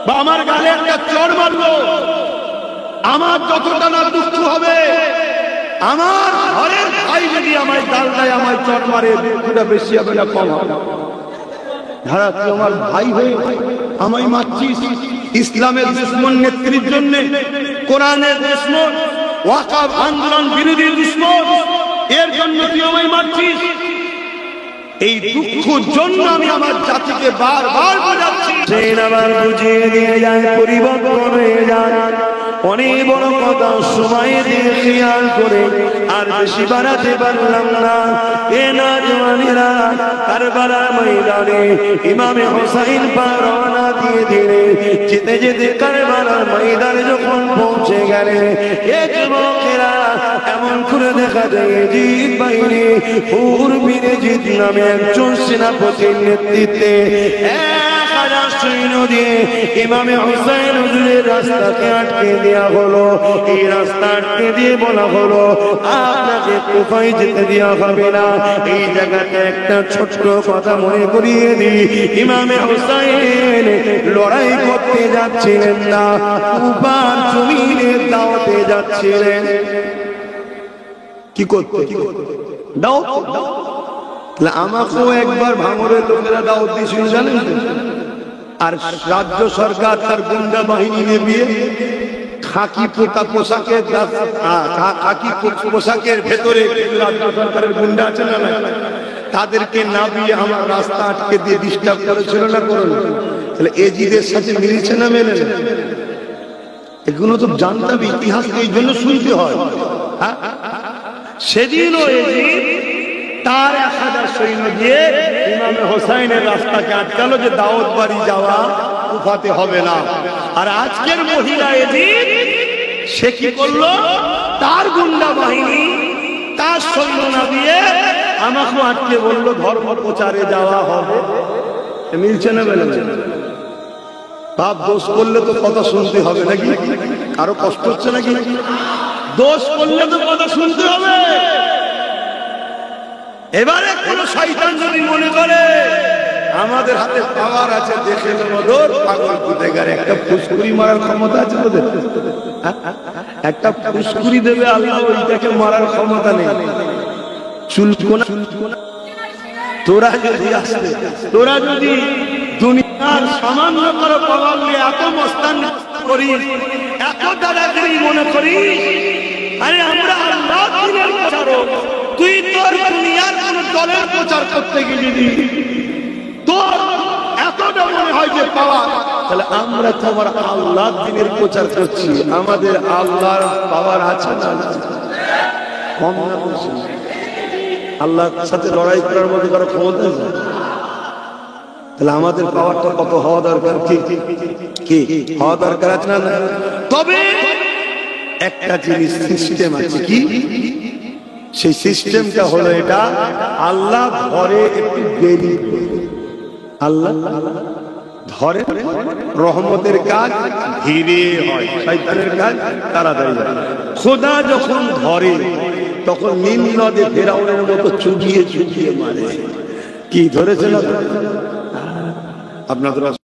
বা আমার গালে একটা চড় মারলো, আমার যতটা না দুঃখ হবে, আমার ঘরের ভাই যদি আমায় গাল দেয়, আমায় চড় মারে, দুঃখটা বেশি হবে না কম হবে? যারা তুই আমার ভাই হয়ে আমায় মারছিস, ইসলামের দুশ্মন নেত্রীর জন্য, কোরআনের দুশ্মন, ওয়াকফ আন্দোলন বিরোধী দুশ্মন, এর জন্য তুই আমায় মারছিস। এই দুঃখের জন্য আমি আমার জাতিকে বারবার বোঝাচ্ছি, আবার বুঝিয়ে দিয়ে যায়, পরিবর্তন হয়ে যায়। অনেক বড় কথা সময় দিয়ে খেয়াল করে আর বেশি বাড়াতে পারলাম না। এ নওজওয়ানেরা কারবালা ময়দানে ইমামে হোসেন পা রওনা দিয়ে দিলে, যেতে যেতে কারবালা ময়দানে যখন পৌঁছে গেলে, এ যুবকেরা এমন করে দেখা যায় জিদ বাহিনী পূর্বীর জিদ নামে একজন সেনাপতির নেতৃত্বে 1000 সৈন্য দিয়ে ইমামে হোসেন হুজুরের রাস্তাকে আটকে দেওয়া হলো। এই রাস্তা আটকে দিয়ে বলা হলো, আপনার তাকে কুফায় যেতে দেওয়া হবে না। এই জায়গাতে একটা ছোট্ট কথা মনে করিয়ে দিই, ইমামে হুসাইন লড়াই করতে যাচ্ছিলেন না, কুফার জমিনে দাওয়াতে যাচ্ছিলেন। কি করতে? দাওয়াত। আমাকেও একবার ভাঙড়ের লোকেরা দাওয়াত দিয়েছিল জানেন, আর রাজ্য সরকার তার গুন্ডা বাহিনী নিয়ে খাকি পোশাকের ভেতরে রাজ্য সরকারের গুন্ডা আছে না, তাদেরকে নামিয়ে আমার রাস্তা আটকে দিয়ে ডিস্টার্ব করেছিল না, করল। তাহলে এজিদের সাথে মিলেছে না মেলে না? এগুলো তো জানতে হবে, ইতিহাসকে এই জন্য শুনতে হয়। সেদিনও এজিদ তার 1000 সৈন্য দিয়ে ইমামে হোসাইনের রাস্তাকে আটকালো যে দাউদ বাড়ি যাওয়া কুফাতে হবে না। আর আজকের মহিলা এজিদ সে কি করলো, তার গুন্ডা বাহিনী তার সৈন্য না দিয়ে আমাকে আটকে বললো ধর্ম প্রচারে যাওয়া হবে। মিলছে না বলে বাপ দোষ করলে তো কথা শুনতে হবে নাকি? কারো কষ্ট হচ্ছে নাকি? দোষ করলে তো কথা শুনতে হবে। এবারে কোন শয়তান যদি মনে করে আমাদের হাতে পাওয়ার আছে, দেখে নজর পাগল কুতেগার একটা ফুসকুরি মারার ক্ষমতা আছে ওদের, একটা ফুসকুরি দেবে আল্লাহ, ওইটাকে মারার ক্ষমতা নেই। চুলকোনা তোরা যদি আসতে, তোরা যদি দুনিয়ার সামান্য করে পাওয়ার নিয়ে এত মস্তান করিস, এত দাদাগিরি মনে করিস, আরে আমরা আল্লাহ দিনের প্রচারক, তুই তোর দুনিয়ার কোন দলের প্রচার করতে গেলি তোর এতটা মনে হয় যে পাওয়া, তাহলে আমরা তো আমার আল্লাহ দিনের প্রচার করছি, আমাদের আল্লাহর পাওয়ার আছে না? কম না বলছি, আল্লাহর সাথে লড়াই করার মতো কারো ক্ষমতা আছে? তাহলে আমাদের পাওয়ারটা কত হওয়া দরকার, কি হওয়া দরকার আছে না? তবে একটা জিনিস সিস্টেম আছে, কি সেই সিস্টেমটা হলো এটা, আল্লাহ ধরে একটু দেরি, আল্লাহ ধরে রহমতের কাজ ধীরে হয়, শয়তানের কাজ তাড়াতাড়ি হয়। খোদা যখন ধরে তখন নীল নদে ফেরাউনের মতো চুবিয়ে চুবিয়ে মারে। কি ধরেছিল আপনাদের?